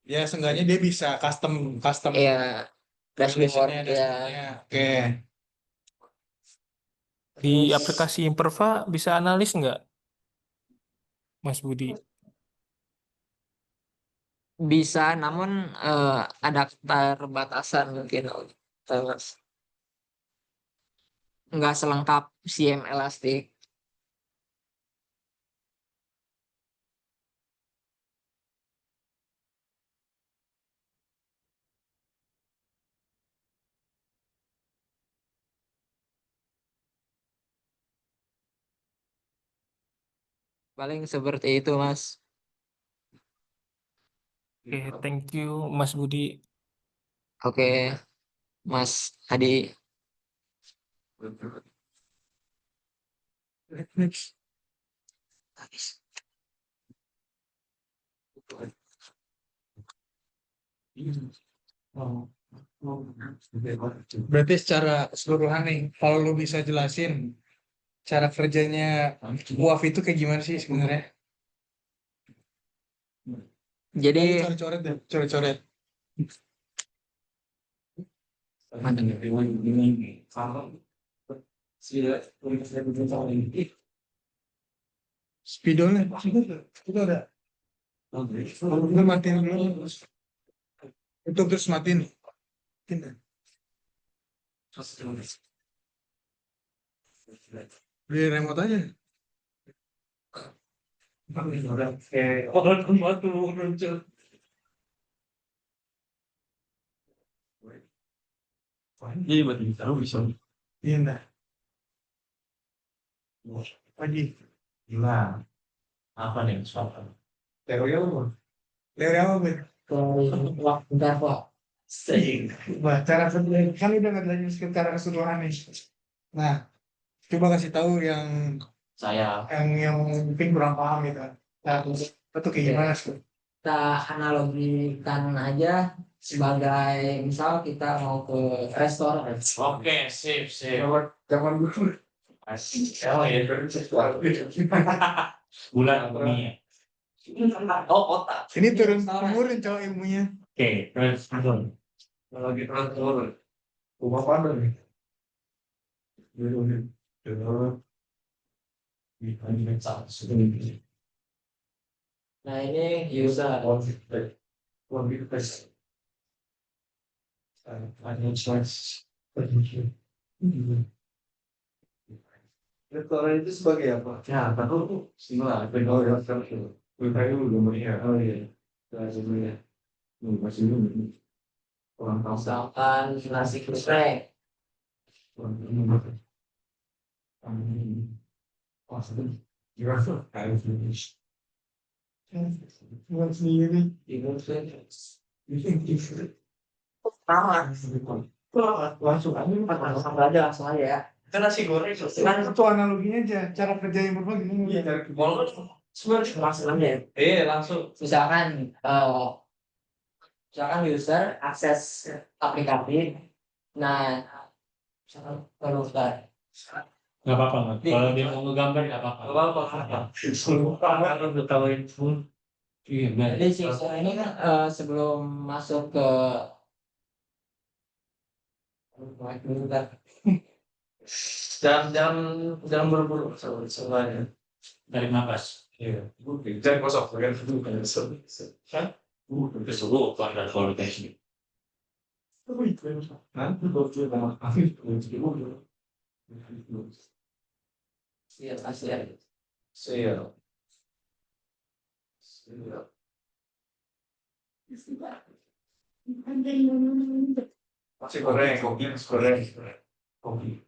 Speaker 3: Ya, seenggaknya dia bisa custom custom
Speaker 1: Iya, dashboard
Speaker 3: violationnya,
Speaker 1: ya.
Speaker 3: dashboardnya. Oke.
Speaker 6: Di
Speaker 3: Terus,
Speaker 6: aplikasi Imperva bisa analis nggak, Mas Budi?
Speaker 1: Bisa, namun ada keterbatasan mungkin. Mas. Nggak selengkap CM Elastic. Paling seperti itu, Mas.
Speaker 6: Oke, thank you Mas Budi.
Speaker 1: Oke, Mas Hadi.
Speaker 3: next. Berarti secara keseluruhan nih, kalau lu bisa jelasin cara kerjanya WAF itu kayak gimana sih sebenarnya?
Speaker 1: Jadi
Speaker 3: Coret-coret deh, coret-coret. Spidolnya, itu ada. Itu matiin dulu. Itu terus matiin. Matiin. Beli remote aja.
Speaker 2: Jadi buat ditaruh bisa.
Speaker 3: Iya dah. Pagi.
Speaker 2: Gila. Apa nih soal?
Speaker 3: Teori apa? Teori apa, Ben?
Speaker 1: bentar Pak.
Speaker 3: Bah, cara kan udah nggak jelaskan secara keseluruhan nih. Nah, coba kasih tahu
Speaker 2: Saya
Speaker 3: yang mungkin kurang paham gitu. Nah, itu kayak gimana sih?
Speaker 1: Kita analogikan aja sebagai misal kita mau ke restoran.
Speaker 2: oke, sip.
Speaker 3: Zaman dulu.
Speaker 2: Oh ya, bulan bumi. Oh, kota.
Speaker 3: Ini turun cowok ilmunya.
Speaker 2: Oke, terus turun. Kalau kita turun,
Speaker 3: Rumah pandang nih.
Speaker 1: Nah ini user.
Speaker 3: Restoran itu sebagai apa?
Speaker 2: Ya, tahu semua penol yang terus. Berkali dulu ya. Oh iya. Sebenarnya. Masih dulu. Orang tahu
Speaker 1: Misalkan nasi geprek.
Speaker 3: Bukan sendiri.
Speaker 1: Langsung aja langsung aja ya.
Speaker 2: Itu nasi goreng
Speaker 3: Kan itu analoginya aja, cara kerja yang berbagi.
Speaker 2: Iya, dari mall sebenarnya
Speaker 1: Langsung aja.
Speaker 2: langsung.
Speaker 1: Misalkan user akses aplikasi. Nah, misalkan terus
Speaker 2: Nggak apa-apa nggak. Kalau dia mau ngegambar nggak apa-apa. Nggak apa-apa. Kalau udah tahu info. Iya,
Speaker 1: jadi si user ini kan sebelum masuk ke
Speaker 2: jangan buru-buru soalnya tarik nafas. Iya. Jangan kosong. Jangan dulu kan. Kan? Kesuruh pada kalau kayak gini. Nanti kalau dia sama Afif,
Speaker 1: Iya, asli.
Speaker 2: saya masih goreng, kopi, kopi.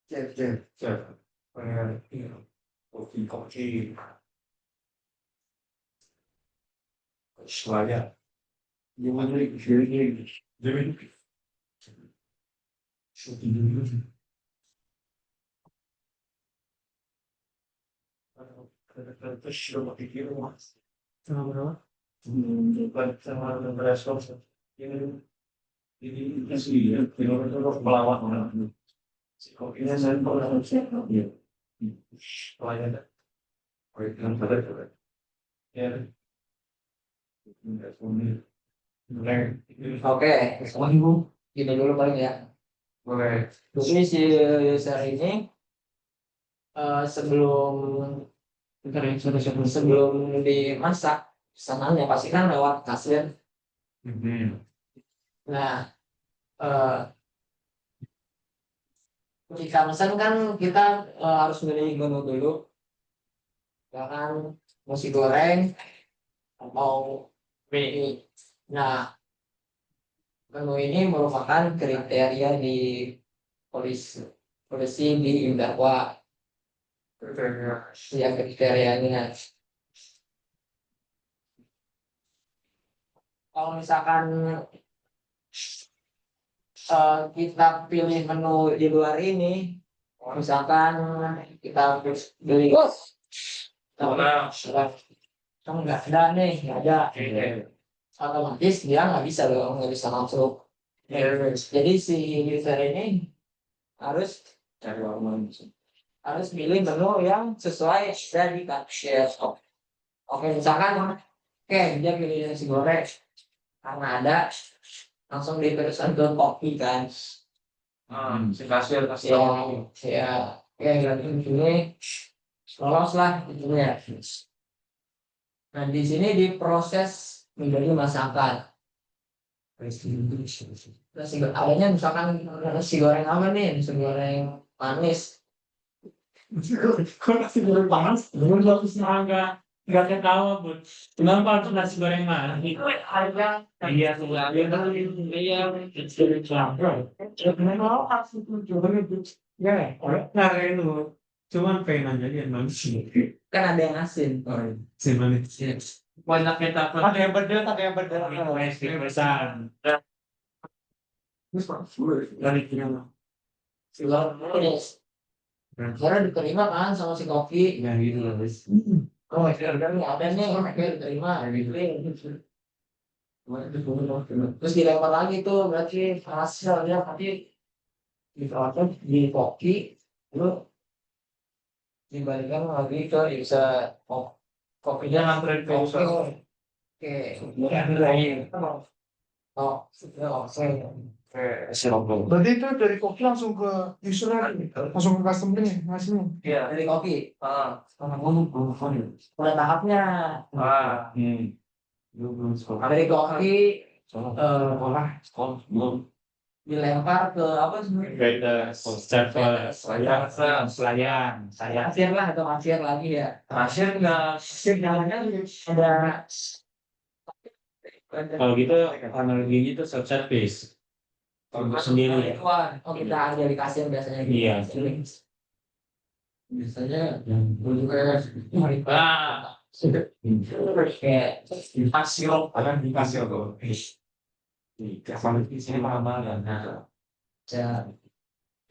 Speaker 2: Cek. Kopi. Semuanya. Gimana ini? Jadi syuting dulu. Terus sudah pikir mas. Sama berapa? Sama berespon. Ini asli ya. Kita melawan orang. Si kopinya saya pernah siapa? Iya. Pelayan. Kan pada ya.
Speaker 1: Oke, gini dulu paling ya.
Speaker 2: Boleh.
Speaker 1: Jadi si user ini sebelum dimasak pesanannya pasti kan lewat kasir. Nah, ketika pesan kan kita harus milih menu dulu, ya kan, nasi goreng atau mie. Nah, menu ini merupakan kriteria di polisi di Indahwa. Ya kriterianya. Kalau misalkan kita pilih menu di luar ini, misalkan kita beli nggak ada nih, nggak ada, otomatis dia nggak bisa masuk. Jadi si user ini harus pilih menu yang sesuai dari kasir. Oke, misalkan Oke, dia pilih nasi goreng karena ada langsung diteruskan ke kopi kan.
Speaker 2: Si kasir kasih
Speaker 1: Ya,
Speaker 2: tahu.
Speaker 1: ya, ya, ini lolos lah gitu ya. Nah, di sini diproses menjadi masakan. Nasi adanya misalkan nasi goreng apa nih? Nasi goreng manis.
Speaker 2: Kok nasi goreng panas? Belum bagus nggak ketawa pun. Kenapa tuh nasi goreng mana? Itu harga iya tuh iya nasi goreng campur. Kenapa harus itu ya? Nah itu cuman pengen aja dia manusia.
Speaker 1: Kan ada yang asin.
Speaker 2: Si manusia. Banyak yang takut. Ada yang beda, ada yang beda. Besar. Dari kira.
Speaker 1: Terus, karena diterima kan sama si kopi.
Speaker 2: Ya gitu lah guys.
Speaker 1: Oh, ada nih, oke diterima. Terus dilempar lagi tuh, berarti hasilnya tapi di kopi, lu dibalikan lagi ke bisa kopinya nganterin ke user. Oke, oh, sudah oke.
Speaker 3: Berarti itu dari kopi langsung ke user langsung ke customer-nya ngasihnya.
Speaker 1: Iya, dari kopi. Pada tahapnya. Dari kopi dilempar ke apa sebenarnya?
Speaker 2: Pelayan, saya.
Speaker 1: Kasir lah atau kasir lagi ya.
Speaker 2: Kasir nggak,
Speaker 1: Kasir namanya ada
Speaker 2: kalau gitu analoginya itu self service. Kalau sendiri.
Speaker 1: Oh, kita ada di kasir biasanya.
Speaker 2: Iya.
Speaker 1: Biasanya gue juga kayak
Speaker 2: Kasir, ada di kasir tuh. Kalau di sini mahal ya.
Speaker 1: ya.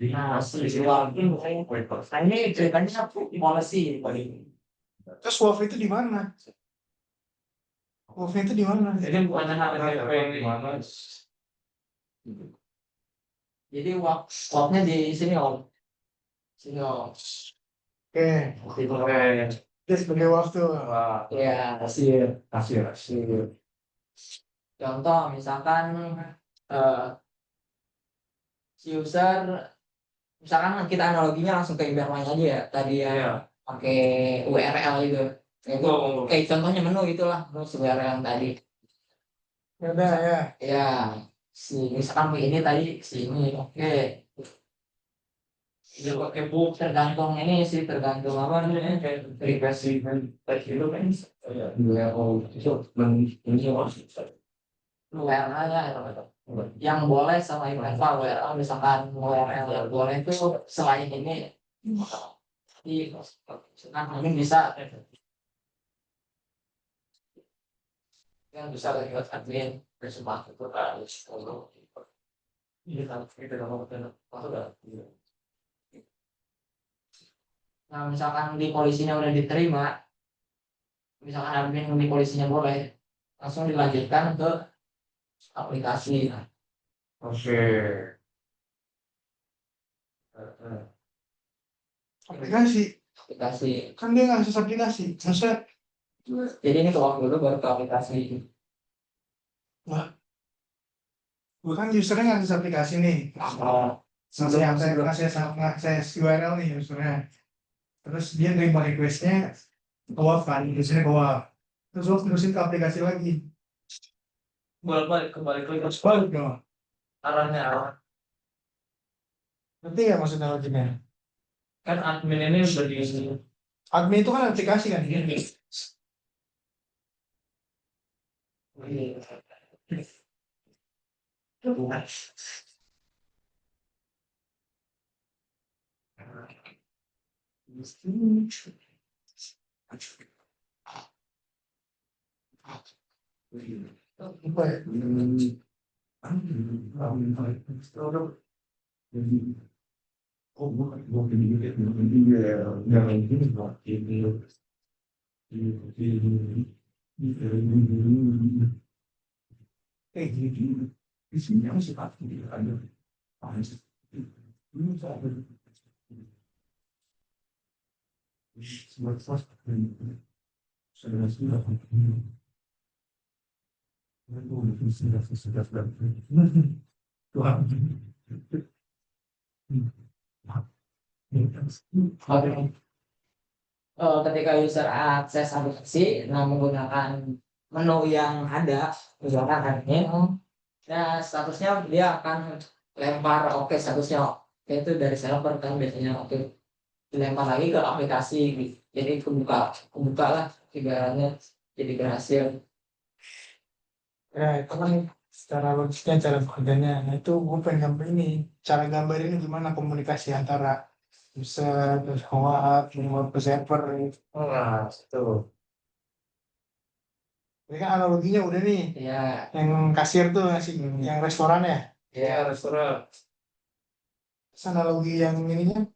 Speaker 1: Nah, nah ini ceritanya policy.
Speaker 3: Terus WAF itu di mana? WAF itu di mana?
Speaker 2: Jadi bukan HTTP.
Speaker 1: Jadi waktunya di sini om. Sini om.
Speaker 3: Oke,
Speaker 2: Oke.
Speaker 3: dia sebagai WAF tuh.
Speaker 1: Ya, kasir.
Speaker 2: Kasir.
Speaker 1: Contoh misalkan si user, misalkan kita analoginya langsung ke Inbermain aja ya. Tadi ya pakai URL itu. Itu kayak contohnya menu itulah, menu URL yang tadi.
Speaker 3: Ya udah ya.
Speaker 1: Ya, si misalkan ini tadi sini, oke. Ya, pakai book tergantung ini sih, tergantung apa namanya kayak request itu kan. Ya, oh itu URL nya yang boleh sama yang level URL misalkan URL yang boleh itu selain ini di mungkin bisa yang bisa lewat admin bersama itu kan ini kan kita masuk nah misalkan di polisinya udah diterima, misalkan admin di polisinya boleh langsung dilanjutkan ke aplikasi.
Speaker 2: Oke.
Speaker 3: Aplikasi kan dia nggak akses aplikasi. Maksudnya
Speaker 1: Jadi ini ke dulu baru ke aplikasi.
Speaker 3: bukan usernya nggak akses aplikasi nih. Akses URL nih usernya. Terus dia nerima requestnya ke WAF kan, usernya ke WAF. Terus WAF terusin ke aplikasi lagi.
Speaker 2: Bolak-balik kembali ke
Speaker 3: Terus balik dong.
Speaker 2: arahnya.
Speaker 3: Ngerti nggak maksudnya logiknya?
Speaker 2: Kan admin ini udah di
Speaker 3: Admin itu kan aplikasi kan? Apa ya?
Speaker 2: di sini masih ada.
Speaker 1: Oke. Ketika user akses aplikasi, nah menggunakan menu yang ada, misalkan admin, nah statusnya dia akan lempar oke statusnya oke itu dari server kan biasanya oke dilempar lagi ke aplikasi gitu. Jadi kebuka lah ibaratnya jadi berhasil.
Speaker 3: Ya itu kan secara logisnya cara kerjanya. Nah itu gue pengen gambar ini. Cara gambar ini gimana komunikasi antara user terus host, ke server.
Speaker 2: Nah, itu.
Speaker 3: Ini kan analoginya udah nih.
Speaker 1: Ya,
Speaker 3: Yang kasir tuh ngasih yang restoran ya.
Speaker 2: Ya, restoran.
Speaker 3: Terus analogi yang ininya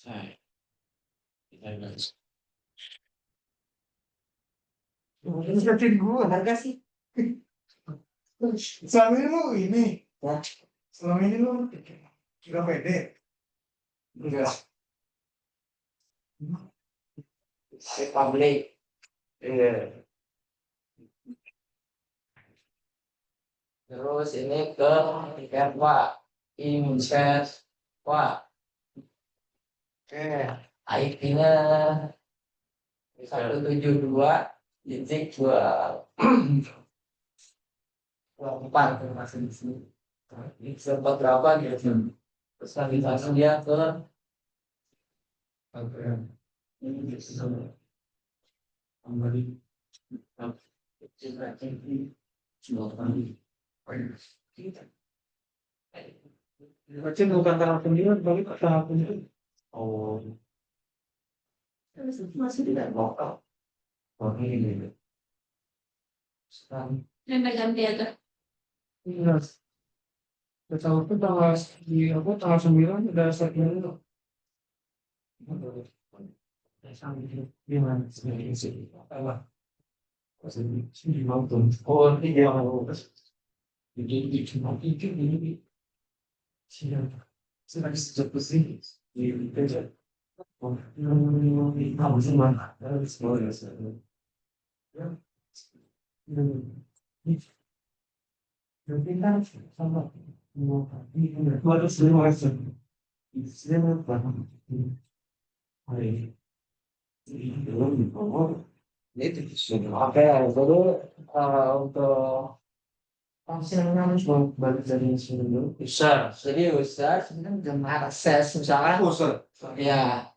Speaker 5: Saya.
Speaker 3: mungkin seperti gue harga sih. Selama ini lu ini,
Speaker 1: ya,
Speaker 3: selama ini lu kira pede.
Speaker 2: Enggak.
Speaker 1: public.
Speaker 2: Iya.
Speaker 1: Terus ini ke Canva, Invest, wah,
Speaker 3: Oke.
Speaker 1: IP-nya 172.2 empat masih di sini. Sempat berapa gitu. Terus nanti langsung dia ke
Speaker 3: Baca bukan tanggal 9, tapi tanggal 7.
Speaker 2: Oh,
Speaker 1: masih tidak lokal.
Speaker 2: oh ini.
Speaker 1: Sekarang
Speaker 7: Yang ganti aja.
Speaker 3: Iya. Tahu tuh tanggal di apa tanggal 9 udah setnya dulu. Gimana? Apa?
Speaker 2: Oh, ini dia mau.
Speaker 3: Jadi cuma itu ini. Siapa? Sedang sejak sini. Di kerja. Oh, kamu semua. Semua ya. Ya. Nanti kan sama mau harus lima jam. Istilahnya apa? Hari
Speaker 1: itu oke jadi untuk fungsinya harus balik dari sini dulu.
Speaker 2: besar.
Speaker 1: Jadi user sebenarnya udah mengakses misalkan ya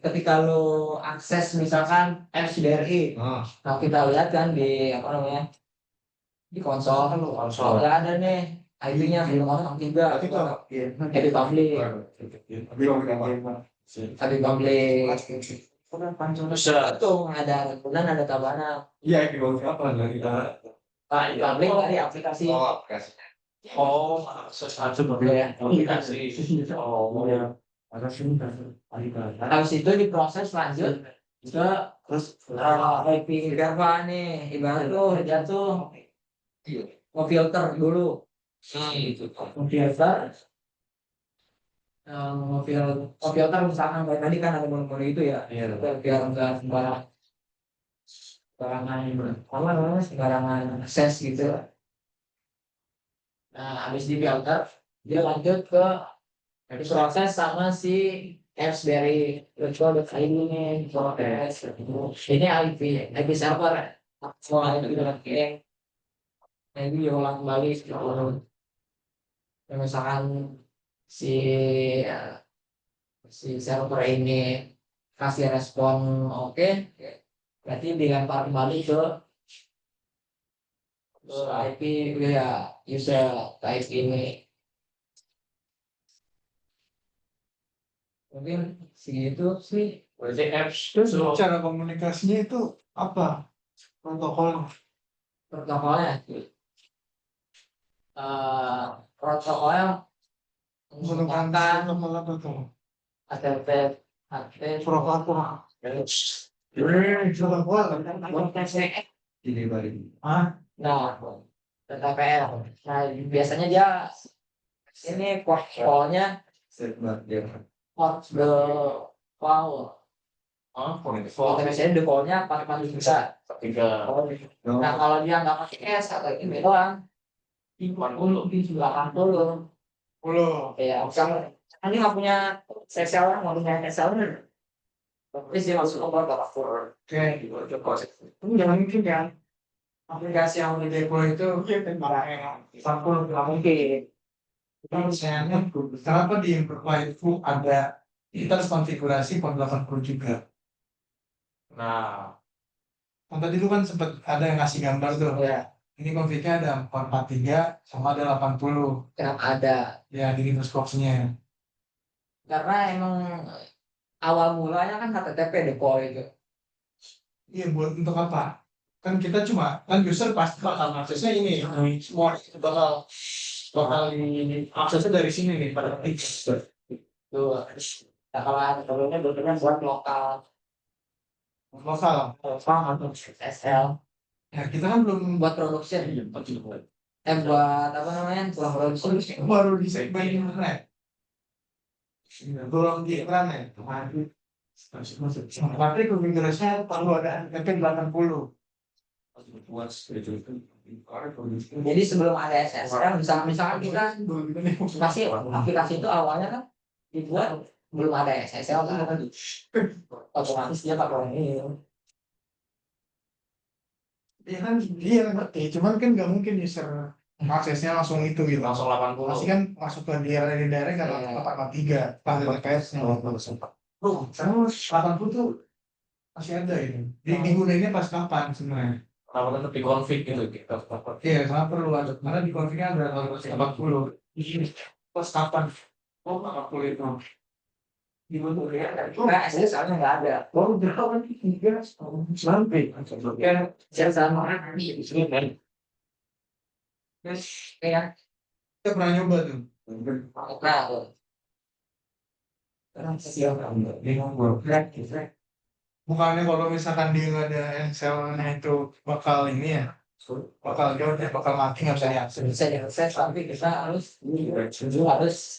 Speaker 1: ketika lo akses misalkan apps dari nah kita lihat kan di apa namanya di konsol
Speaker 2: Konsol.
Speaker 1: nggak ada nih IP-nya 003 edit public
Speaker 2: Besar.
Speaker 1: itu ada kemudian ada tambahan
Speaker 2: Iya, di bawah apa? Kita.
Speaker 1: edit public dari aplikasi
Speaker 2: Oh, sesuatu
Speaker 1: ya
Speaker 2: aplikasi. Oh, ya.
Speaker 3: ada sini kan.
Speaker 1: habis itu diproses lanjut ke IP Java nih ibarat tuh dia tuh ngefilter dulu ngefilter ngefilter misalkan kayak tadi kan ada menu itu ya
Speaker 2: Iya.
Speaker 1: biar enggak sembarangan apa namanya sembarangan akses gitu. Nah habis di filter dia lanjut ke diproses sama si apps dari virtual.id ini proses ini IP server semua itu yang itu diulang kembali gitu. Ya, misalkan si si server ini kasih respon oke, berarti dilempar kembali ke IP ya user IP ini. Mungkin segitu sih.
Speaker 2: Berarti apps
Speaker 3: Terus
Speaker 2: itu
Speaker 3: cara komunikasinya itu apa? Protokol.
Speaker 1: Protokolnya, protokolnya
Speaker 3: Menggunakan
Speaker 1: menggunakan
Speaker 3: protokol apa tuh?
Speaker 1: HTTP,
Speaker 3: Protokol apa? Coba gua
Speaker 4: Ini balik.
Speaker 3: ah
Speaker 1: Nah, TPL. Nah, biasanya dia ini call-nya
Speaker 4: Setback dia.
Speaker 1: port the call. Biasanya the call-nya 4 juta.
Speaker 5: 3.
Speaker 1: Nah, kalau dia nggak pakai cash atau ini doang, 80. Ya, misalnya kan dia nggak punya CSL, nggak punya CSL, terus dia masuk ke berapa
Speaker 3: oke itu jangan mungkin kan aplikasi yang di deploy itu barangnya sampul nggak mungkin kita misalnya kenapa di Imperfect itu ada kita harus konfigurasi port 80 juga.
Speaker 2: Nah,
Speaker 3: Kan tadi lu kan sempat ada yang ngasih gambar tuh ya, ini konfignya ada 443 sama ada 80
Speaker 1: yang ada,
Speaker 3: ya di Linux box-nya.
Speaker 1: karena emang awal mulanya kan HTTP deploy itu.
Speaker 3: Iya buat untuk apa? Kan kita cuma kan user pasti bakal aksesnya ini semua itu bakal aksesnya dari sini nih pada ketik.
Speaker 1: Tuh. Nah, kalau sebelumnya berkenan buat lokal
Speaker 3: Lokal.
Speaker 1: atau SL
Speaker 3: Ya kita kan belum
Speaker 1: buat production. Buat apa namanya? Buat production.
Speaker 3: baru di segmen internet. Belum di internet. Berarti konfigurasinya perlu ada HTTP 80.
Speaker 1: Jadi sebelum ada SSL, misalkan kita kasih aplikasi itu awalnya kan dibuat belum ada SSL kan, otomatis dia pakai ini.
Speaker 3: Iya kan dia ngerti, cuman kan nggak mungkin user aksesnya langsung itu gitu.
Speaker 2: langsung 80.
Speaker 3: Pasti kan masuk ke daerah kan
Speaker 1: Iya.
Speaker 3: 443 pada TPS-nya. Terus 80 tuh masih ada ini. Digunainnya pas kapan sebenarnya?
Speaker 2: Kenapa tetap di config gitu kita.
Speaker 3: Iya, karena perlu ada. Karena di config-nya ada 80. Pas kapan? Oh, 80 itu.
Speaker 1: Nah, SSL-nya nggak ada.
Speaker 3: Baru berapa nih? 3 sampai.
Speaker 1: Kan SSL terus kayak
Speaker 3: Kita pernah nyoba tuh.
Speaker 1: nah,
Speaker 3: Bukannya kalau misalkan dia nggak ada Excel-nya itu bakal ini ya, bakal mati nggak bisa diakses.
Speaker 1: bisa diakses tapi kita harus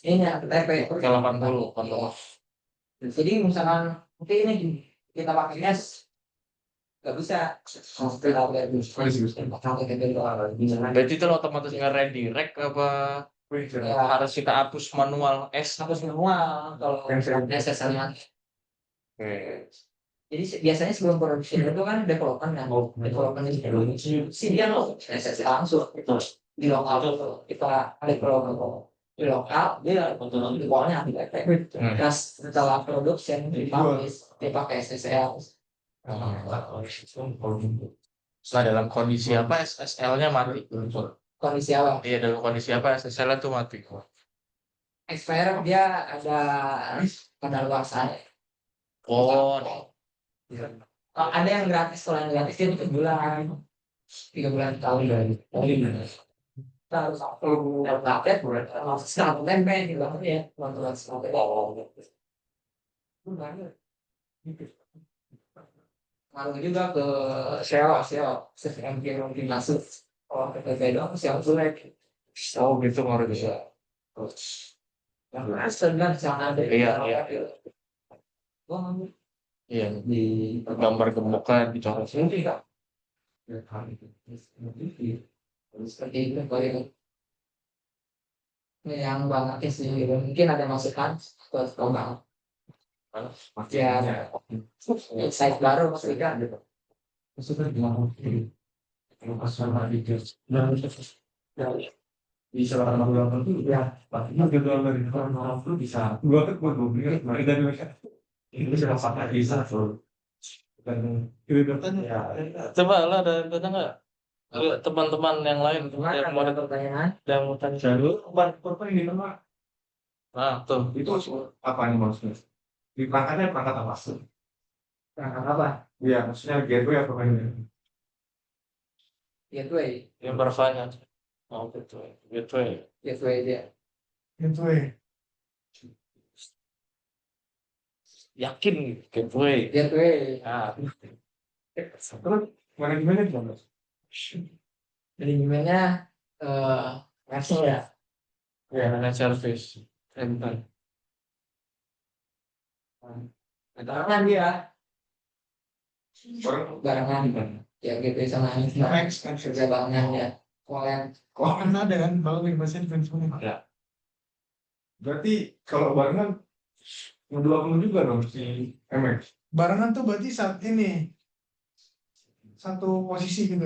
Speaker 1: ini HTTP.
Speaker 2: Ke 80.
Speaker 1: Jadi misalkan mungkin ini kita pakai cash nggak bisa.
Speaker 2: Berarti itu otomatis nge-redirect apa
Speaker 1: Ya,
Speaker 2: harus kita hapus manual S?
Speaker 1: harus manual kalau SSL-nya. Jadi biasanya sebelum production itu kan development kan, development itu si dia lo SSL langsung di lokal tuh kita develop di lokal dia di bawahnya HTTP. Terus setelah production dipakai SSL.
Speaker 2: Setelah dalam kondisi apa SSL-nya mati?
Speaker 1: Kondisi awal
Speaker 2: Iya, dalam kondisi apa SSL itu mati?
Speaker 1: expire dia ada luar saya.
Speaker 2: Oh,
Speaker 1: Kalau ada yang gratis, kalau yang gratis dia 3 bulan tahun dari kita harus update satu tempe di bawah ya nonton sampai ngaruh juga ke SEO sistem mungkin masuk kalau PPP doang SEO jelek.
Speaker 2: oh gitu ngaruh juga.
Speaker 1: Yang asal kan jangan ada
Speaker 2: Iya. Iya, di gambar gemukan dicoret.
Speaker 1: Seperti itu paling yang banget sih mungkin ada masukan ke program ya insight baru maksudnya
Speaker 4: Bisa orang bilang itu ya, pastinya gitu dari orang itu bisa. Gua kan buat gue pikir dari mereka itu sudah pakai bisa tuh. Dan itu kan ya.
Speaker 2: Coba lah ada tanya nggak? Teman-teman yang lain yang mau
Speaker 1: ada pertanyaan
Speaker 2: yang mau tanya.
Speaker 4: Jalur apa ini nama?
Speaker 2: Nah, tuh
Speaker 4: Itu apa nih maksudnya? Di perangkatnya perangkat apa?
Speaker 1: perangkat apa
Speaker 4: Iya, maksudnya gateway apa ini?
Speaker 1: gateway
Speaker 2: yang bertanya. Oh gitu, gitu ya.
Speaker 1: gateway dia
Speaker 3: Itu
Speaker 5: Yakin gateway.
Speaker 1: Gateway.
Speaker 5: Ah,
Speaker 4: Terus manajemennya gimana?
Speaker 1: Manajemennya langsung ya.
Speaker 5: ya, managed service. Center.
Speaker 1: Barengan dia.
Speaker 4: Barang
Speaker 1: Barengan. Ya gitu sama
Speaker 3: Max kan
Speaker 1: kerja barengan ya. Kolen.
Speaker 3: kok kan ada kan kalau bahasa defense
Speaker 5: Ya.
Speaker 4: berarti kalau barengan ngedua juga dong si MX.
Speaker 3: barengan tuh berarti saat ini satu posisi gitu.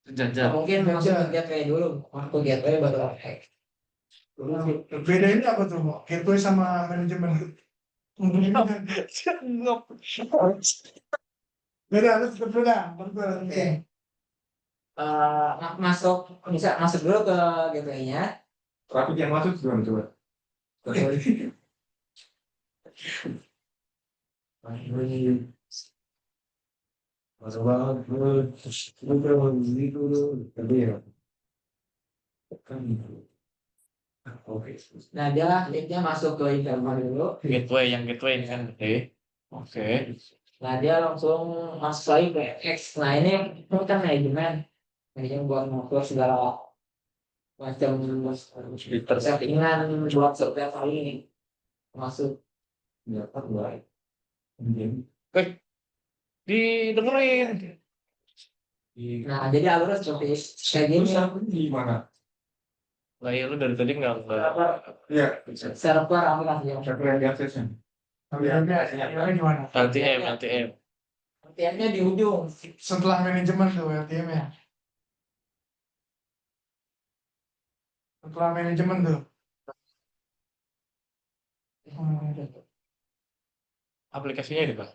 Speaker 5: Sejajar.
Speaker 1: Mungkin masuk ke gateway dulu. Waktu gateway baru hack. Dulu sih.
Speaker 3: Bedanya apa tuh? Gateway sama manajemen. Beda, lu tetap beda.
Speaker 1: Oke. Masuk bisa masuk dulu ke gateway-nya.
Speaker 4: Rapid yang masuk gimana coba?
Speaker 5: Masuk banget. Tapi ya. Oke.
Speaker 1: Nah dia linknya masuk ke internal dulu.
Speaker 5: Gateway yang gateway ini kan. Oke.
Speaker 1: Nah dia langsung masuk lagi ke X. Nah ini kan manajemen. Manajemen buat ngatur segala macam settingan buat setiap kali ini masuk.
Speaker 5: Didengerin.
Speaker 1: Nah jadi alurnya seperti kayak gini.
Speaker 4: Terus aku gimana?
Speaker 5: Lah ya lu dari tadi nggak
Speaker 4: Iya,
Speaker 1: Server aplikasi yang
Speaker 4: saya lihat di aksesnya.
Speaker 3: Gimana?
Speaker 5: LTM.
Speaker 1: LTM-nya di ujung.
Speaker 3: Setelah manajemen tuh LTM ya. Setelah manajemen tuh.
Speaker 5: Aplikasinya di mana?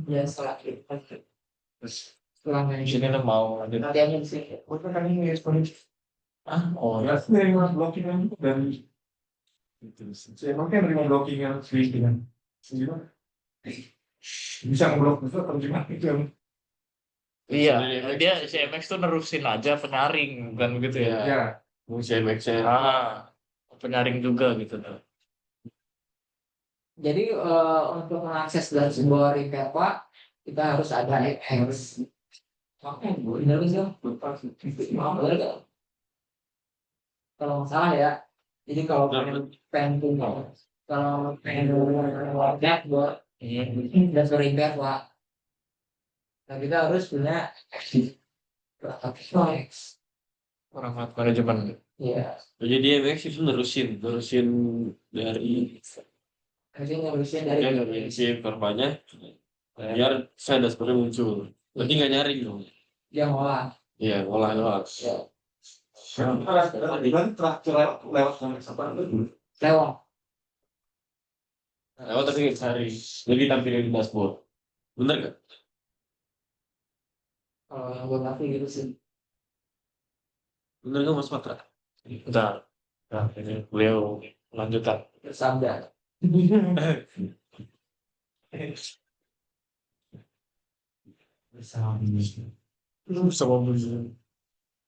Speaker 1: Ya setelah
Speaker 5: Terus
Speaker 1: setelah
Speaker 5: di sini
Speaker 1: manajemen.
Speaker 5: lu mau lanjut.
Speaker 1: LTM-nya di sini.
Speaker 3: Untuk kan ini eksponensi.
Speaker 5: Oh ya.
Speaker 4: Ya, saya yang blockingan dan saya makanya nerima blockingan switch dengan gimana? Bisa ngeblok itu atau gimana itu yang
Speaker 5: Iya, dia si MX tuh nerusin aja penyaring, bukan begitu ya?
Speaker 4: ya
Speaker 5: Si MX penyaring juga gitu tuh.
Speaker 1: Jadi untuk mengakses dari sebuah repair Pak, kita harus ada X. Oke, benar sih. Benar nggak? Kalau nggak salah ya. Jadi kalau pengen punya, kalau pengen dashboard dan repair Pak, nah kita harus punya X.
Speaker 5: Orang manajemen.
Speaker 1: Iya.
Speaker 5: Jadi MX itu nerusin dari
Speaker 1: Jadi ngurusin dari
Speaker 5: si korbannya biar saya dashboardnya muncul. Berarti nggak nyaring dong.
Speaker 1: dia ngolah.
Speaker 5: Iya, olah doang.
Speaker 1: Ya,
Speaker 4: lewat sama siapa?
Speaker 1: lewat.
Speaker 5: Lewat tapi nggak cari. Jadi tampilin di dashboard. Bener nggak?
Speaker 1: Kalau yang gue ngerti gitu sih.
Speaker 5: Bener nggak Mas Patra? Bentar. Nah, ini beliau lanjutan.
Speaker 1: Bersabda.
Speaker 5: Sama beliau.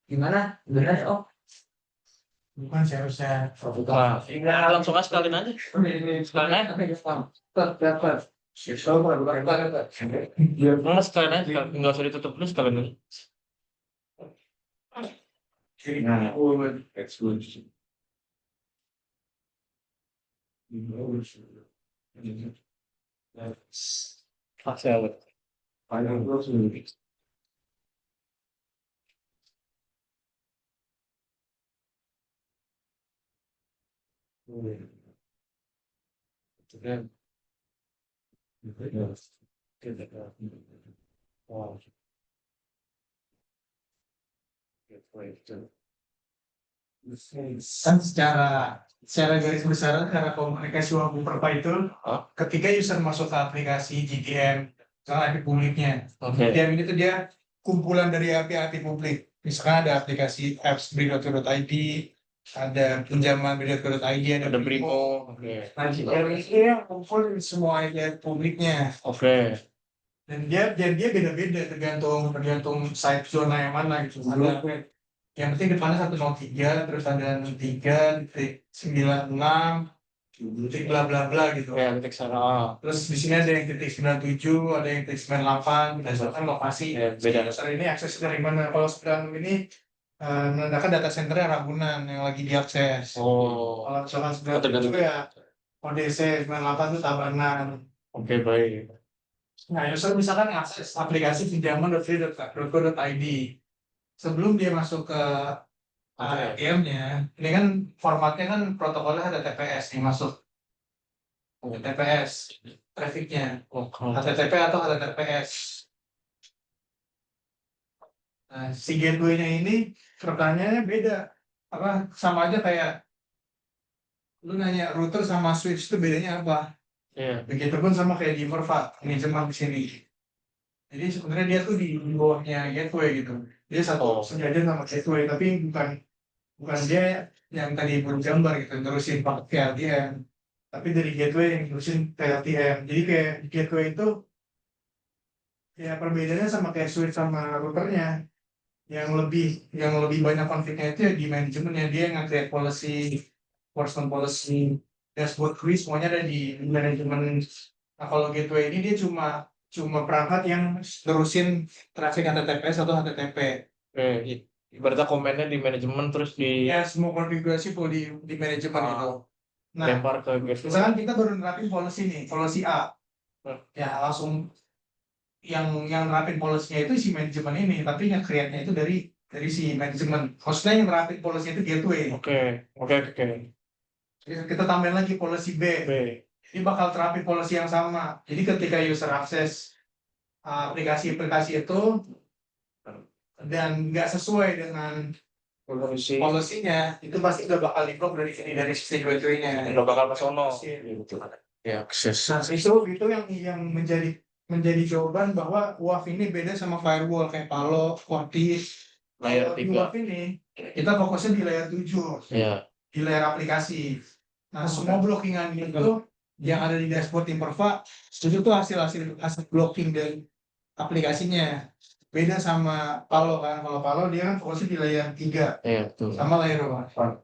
Speaker 1: Gimana? Benar oh.
Speaker 3: Bukan seharusnya.
Speaker 5: Nah, langsung aja sekalian aja. Sekalian aja. Nggak sekalian aja. Nggak usah ditutup dulu sekalian aja.
Speaker 4: Nah, exclusion.
Speaker 5: Saya
Speaker 4: Panjang terus nih.
Speaker 3: Kan secara garis besar cara komunikasi walaupun perpa itu ketika user masuk ke aplikasi GTM ke API publiknya.
Speaker 5: Oke.
Speaker 3: GTM ini tuh dia kumpulan dari API publik. Misalkan ada aplikasi apps bri.co.id, ada pinjaman bri.co.id,
Speaker 5: Ada Brimo. Oke.
Speaker 3: Nah, GTM ini yang kumpul semua API publiknya.
Speaker 5: Oke.
Speaker 3: Dan dia beda-beda tergantung site zona yang mana gitu. Yang penting depannya 103, terus ada 63.96, titik bla bla bla gitu.
Speaker 2: Ya, titik sana.
Speaker 3: Terus di sini ada yang titik 97, ada yang titik 98, berdasarkan lokasi.
Speaker 2: Ya, beda.
Speaker 3: User ini akses dari mana. Kalau sedang ini menandakan data centernya Ragunan yang lagi diakses.
Speaker 2: Oh,
Speaker 3: Kalau misalkan sudah
Speaker 2: tergantung.
Speaker 3: itu ya ODC 98 itu Tabanan.
Speaker 2: Oke, baik.
Speaker 3: Nah, user misalkan akses aplikasi pinjaman.free.co.id. Sebelum dia masuk ke ATM-nya, ini kan formatnya kan protokolnya HTTPS nih masuk. HTTPS, trafficnya. HTTP atau HTTPS. Nah, si gateway-nya ini pertanyaannya beda. Apa sama aja kayak lu nanya router sama switch itu bedanya apa?
Speaker 2: Iya.
Speaker 3: Begitupun sama kayak di Merva, ini cuma di sini. Jadi sebenarnya dia tuh di bawahnya gateway gitu. Dia satu sejajar sama gateway, tapi bukan dia yang tadi belum gambar gitu, terusin pakai VLTM. Tapi dari gateway yang terusin VLTM. Jadi kayak di gateway itu ya perbedaannya sama kayak switch sama routernya. Yang lebih banyak konfliknya itu ya di manajemennya, dia yang nge-create policy, enforcement policy, dashboard quiz, semuanya ada di manajemen. Nah kalau gateway ini dia cuma perangkat yang terusin traffic HTTPS atau HTTP.
Speaker 2: Ibaratnya komennya di manajemen terus di
Speaker 3: Ya semua konfigurasi full di manajemen itu. Nah,
Speaker 2: lempar ke gateway.
Speaker 3: misalkan kita baru nerapin policy nih, policy A. Ya langsung yang nerapin policy-nya itu si manajemen ini, tapi yang create-nya itu dari si manajemen. Maksudnya yang nerapin policy itu gateway.
Speaker 2: Oke.
Speaker 3: Jadi kita tambahin lagi policy B. Ini bakal terapin policy yang sama. Jadi ketika user akses aplikasi-aplikasi itu dan nggak sesuai dengan policy-nya, itu pasti udah bakal di-block dari sisi gateway-nya.
Speaker 2: Udah bakal ke sono. Ya, akses.
Speaker 3: Nah, itu yang menjadi jawaban bahwa WAF ini beda sama firewall kayak Palo, Fortis.
Speaker 2: Layer
Speaker 3: Kalau di
Speaker 2: 3.
Speaker 3: WAF ini kita fokusnya di layer 7,
Speaker 2: Iya.
Speaker 3: di layer aplikasi. Nah, semua blockingan itu yang ada di dashboard Imperva, itu tuh hasil blocking dari aplikasinya. Beda sama Palo kan. Kalau Palo dia kan fokusnya di layer 3
Speaker 2: Iya, betul.
Speaker 3: sama layer 4.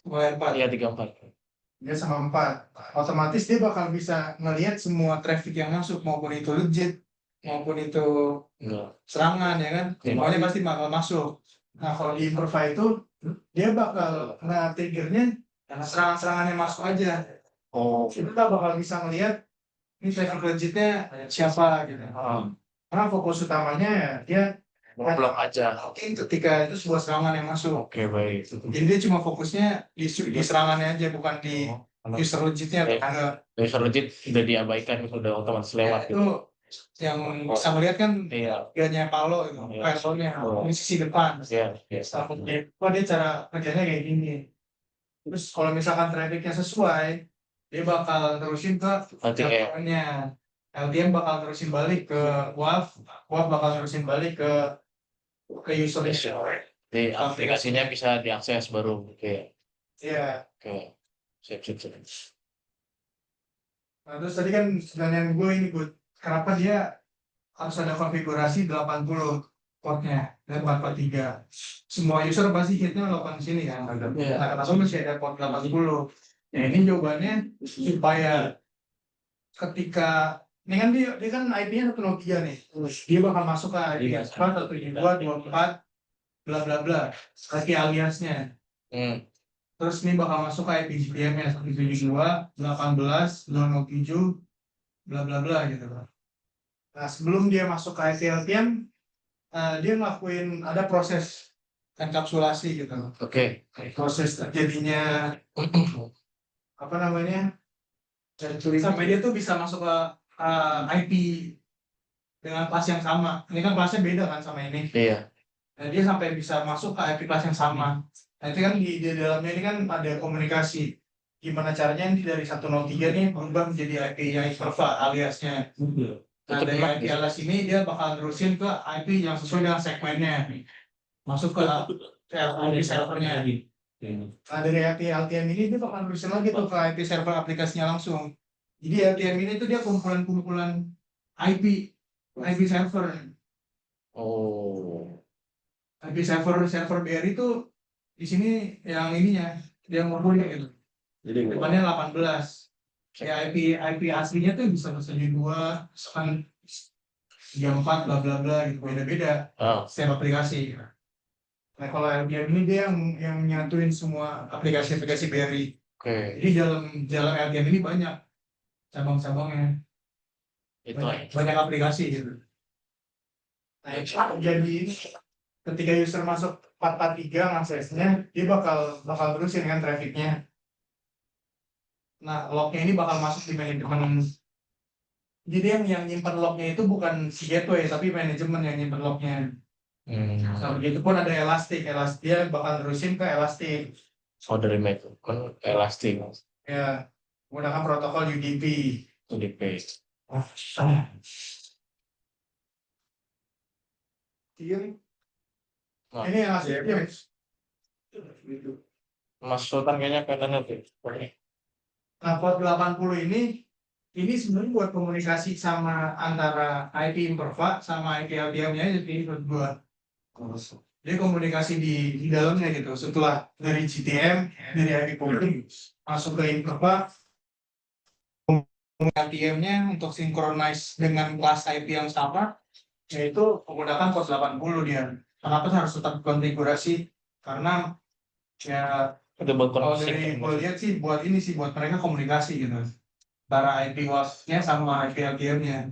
Speaker 3: Layer 4.
Speaker 2: Iya, 34.
Speaker 3: Dia sama 4. Otomatis dia bakal bisa ngelihat semua traffic yang masuk, maupun itu legit maupun itu
Speaker 2: Enggak.
Speaker 3: serangan ya kan. Semuanya pasti bakal masuk. Nah kalau di Imperva itu dia bakal triggernya serangan-serangan yang masuk aja. Kita bakal bisa ngelihat ini traffic legitnya siapa gitu. Karena fokus utamanya ya dia
Speaker 2: Blok aja.
Speaker 3: ketika itu sebuah serangan yang masuk.
Speaker 2: Oke, baik.
Speaker 3: Jadi dia cuma fokusnya di serangannya aja, bukan di user legitnya.
Speaker 2: User legit udah diabaikan, udah otomatis lewat.
Speaker 3: Itu yang bisa melihat kan
Speaker 2: Iya.
Speaker 3: ganya Palo itu, firewallnya di sisi depan.
Speaker 2: Iya.
Speaker 3: Dia cara kerjanya kayak gini. Terus kalau misalkan trafficnya sesuai, dia bakal terusin ke LTM-nya. LTM bakal terusin balik ke WAF bakal terusin balik ke user.
Speaker 2: Di aplikasinya bisa diakses baru. Oke.
Speaker 3: Iya.
Speaker 2: Oke. Sip.
Speaker 3: Nah, terus tadi kan pertanyaan gue ini, Bud, kenapa dia harus ada konfigurasi 80 portnya dan 443. Semua user pasti hitnya melakukan sini kan. Nah, kenapa masih ada port 80? Ya ini jawabannya supaya ketika ini kan dia kan IP-nya 103 nih. Dia bakal masuk ke IP 172.24 bla bla bla. Kasih aliasnya. Terus ini bakal masuk ke IP GPM-nya 172.18.007 bla bla bla gitu. Nah, sebelum dia masuk ke IP LTM, dia ngelakuin ada proses enkapsulasi gitu.
Speaker 2: Oke.
Speaker 3: Proses terjadinya apa namanya? Sampai dia tuh bisa masuk ke IP dengan kelas yang sama. Ini kan kelasnya beda kan sama ini.
Speaker 2: Iya.
Speaker 3: Nah, dia sampai bisa masuk ke IP kelas yang sama. Nah, itu kan di dalamnya ini kan ada komunikasi. Gimana caranya ini dari 103 nih berubah menjadi IP yang Imperva aliasnya. Nah, dari IP alias ini dia bakal terusin ke IP yang sesuai dengan segmennya. Masuk ke IP servernya. Nah, dari IP LTM ini dia bakal terusin lagi tuh ke IP server aplikasinya langsung. Jadi LTM ini tuh dia kumpulan IP server. IP server BRI itu di sini yang ininya dia ngumpulin gitu.
Speaker 5: Jadi
Speaker 3: Depannya 18. Ya IP aslinya tuh bisa 2, misalkan 34 bla bla bla gitu, beda-beda setiap aplikasi. Nah kalau LPM ini dia yang nyatuin semua aplikasi-aplikasi BRI.
Speaker 5: Oke,
Speaker 3: Jadi dalam LPM ini banyak cabang-cabangnya,
Speaker 5: itu
Speaker 3: banyak aplikasi gitu. Nah jadi ini ketika user masuk 443 aksesnya, dia bakal terusin kan trafficnya. Nah lognya ini bakal masuk di manajemen. Jadi yang nyimpan lognya itu bukan si gateway, tapi manajemen yang nyimpan lognya. Nah begitu pun ada Elastic dia bakal terusin ke Elastic.
Speaker 5: Oh, dari Mac kan Elastic
Speaker 3: Ya, menggunakan protokol UDP.
Speaker 5: UDP.
Speaker 3: Iya.
Speaker 5: Nah.
Speaker 3: Ini Elastic ya.
Speaker 5: Mas Sultan kayaknya pengennya tuh.
Speaker 3: Nah, port 80 ini sebenarnya buat komunikasi sama antara IP Imperva sama IP LTM-nya jadi berdua. Dia komunikasi di dalamnya gitu. Setelah dari GTM, dari IP public masuk ke Imperva, LTM-nya untuk synchronize dengan kelas IP yang sama, yaitu menggunakan port 80 dia. Kenapa harus tetap konfigurasi? Karena ya
Speaker 5: Ada buat
Speaker 3: kalau
Speaker 5: konflik.
Speaker 3: dari gue lihat sih buat ini sih buat mereka komunikasi gitu. Antara IP host-nya sama IP LTM-nya.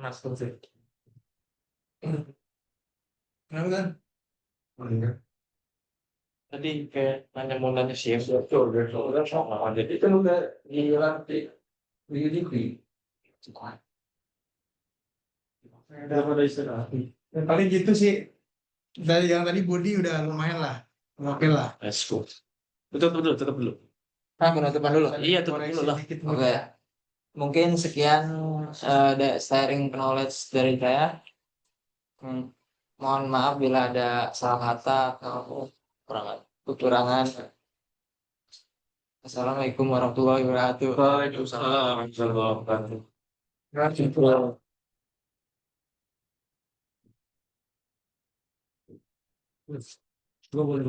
Speaker 5: Masuk sih.
Speaker 3: Kenapa kan?
Speaker 5: Tadi kayak mau nanya sih udah sama aja.
Speaker 2: Jadi kan udah dilatih di UDP. Udah pada istirahat.
Speaker 3: Ya, paling gitu sih. Dari yang tadi Budi udah lumayan lah. Oke lah.
Speaker 5: Let's go. Tutup dulu.
Speaker 1: Nah, penutupan dulu.
Speaker 5: Iya, tutup dulu lah.
Speaker 1: Oke. Mungkin sekian sharing knowledge dari saya. Mohon maaf bila ada salah kata atau kekurangan. Assalamualaikum warahmatullahi wabarakatuh.
Speaker 5: Waalaikumsalam warahmatullahi wabarakatuh.
Speaker 2: Gue boleh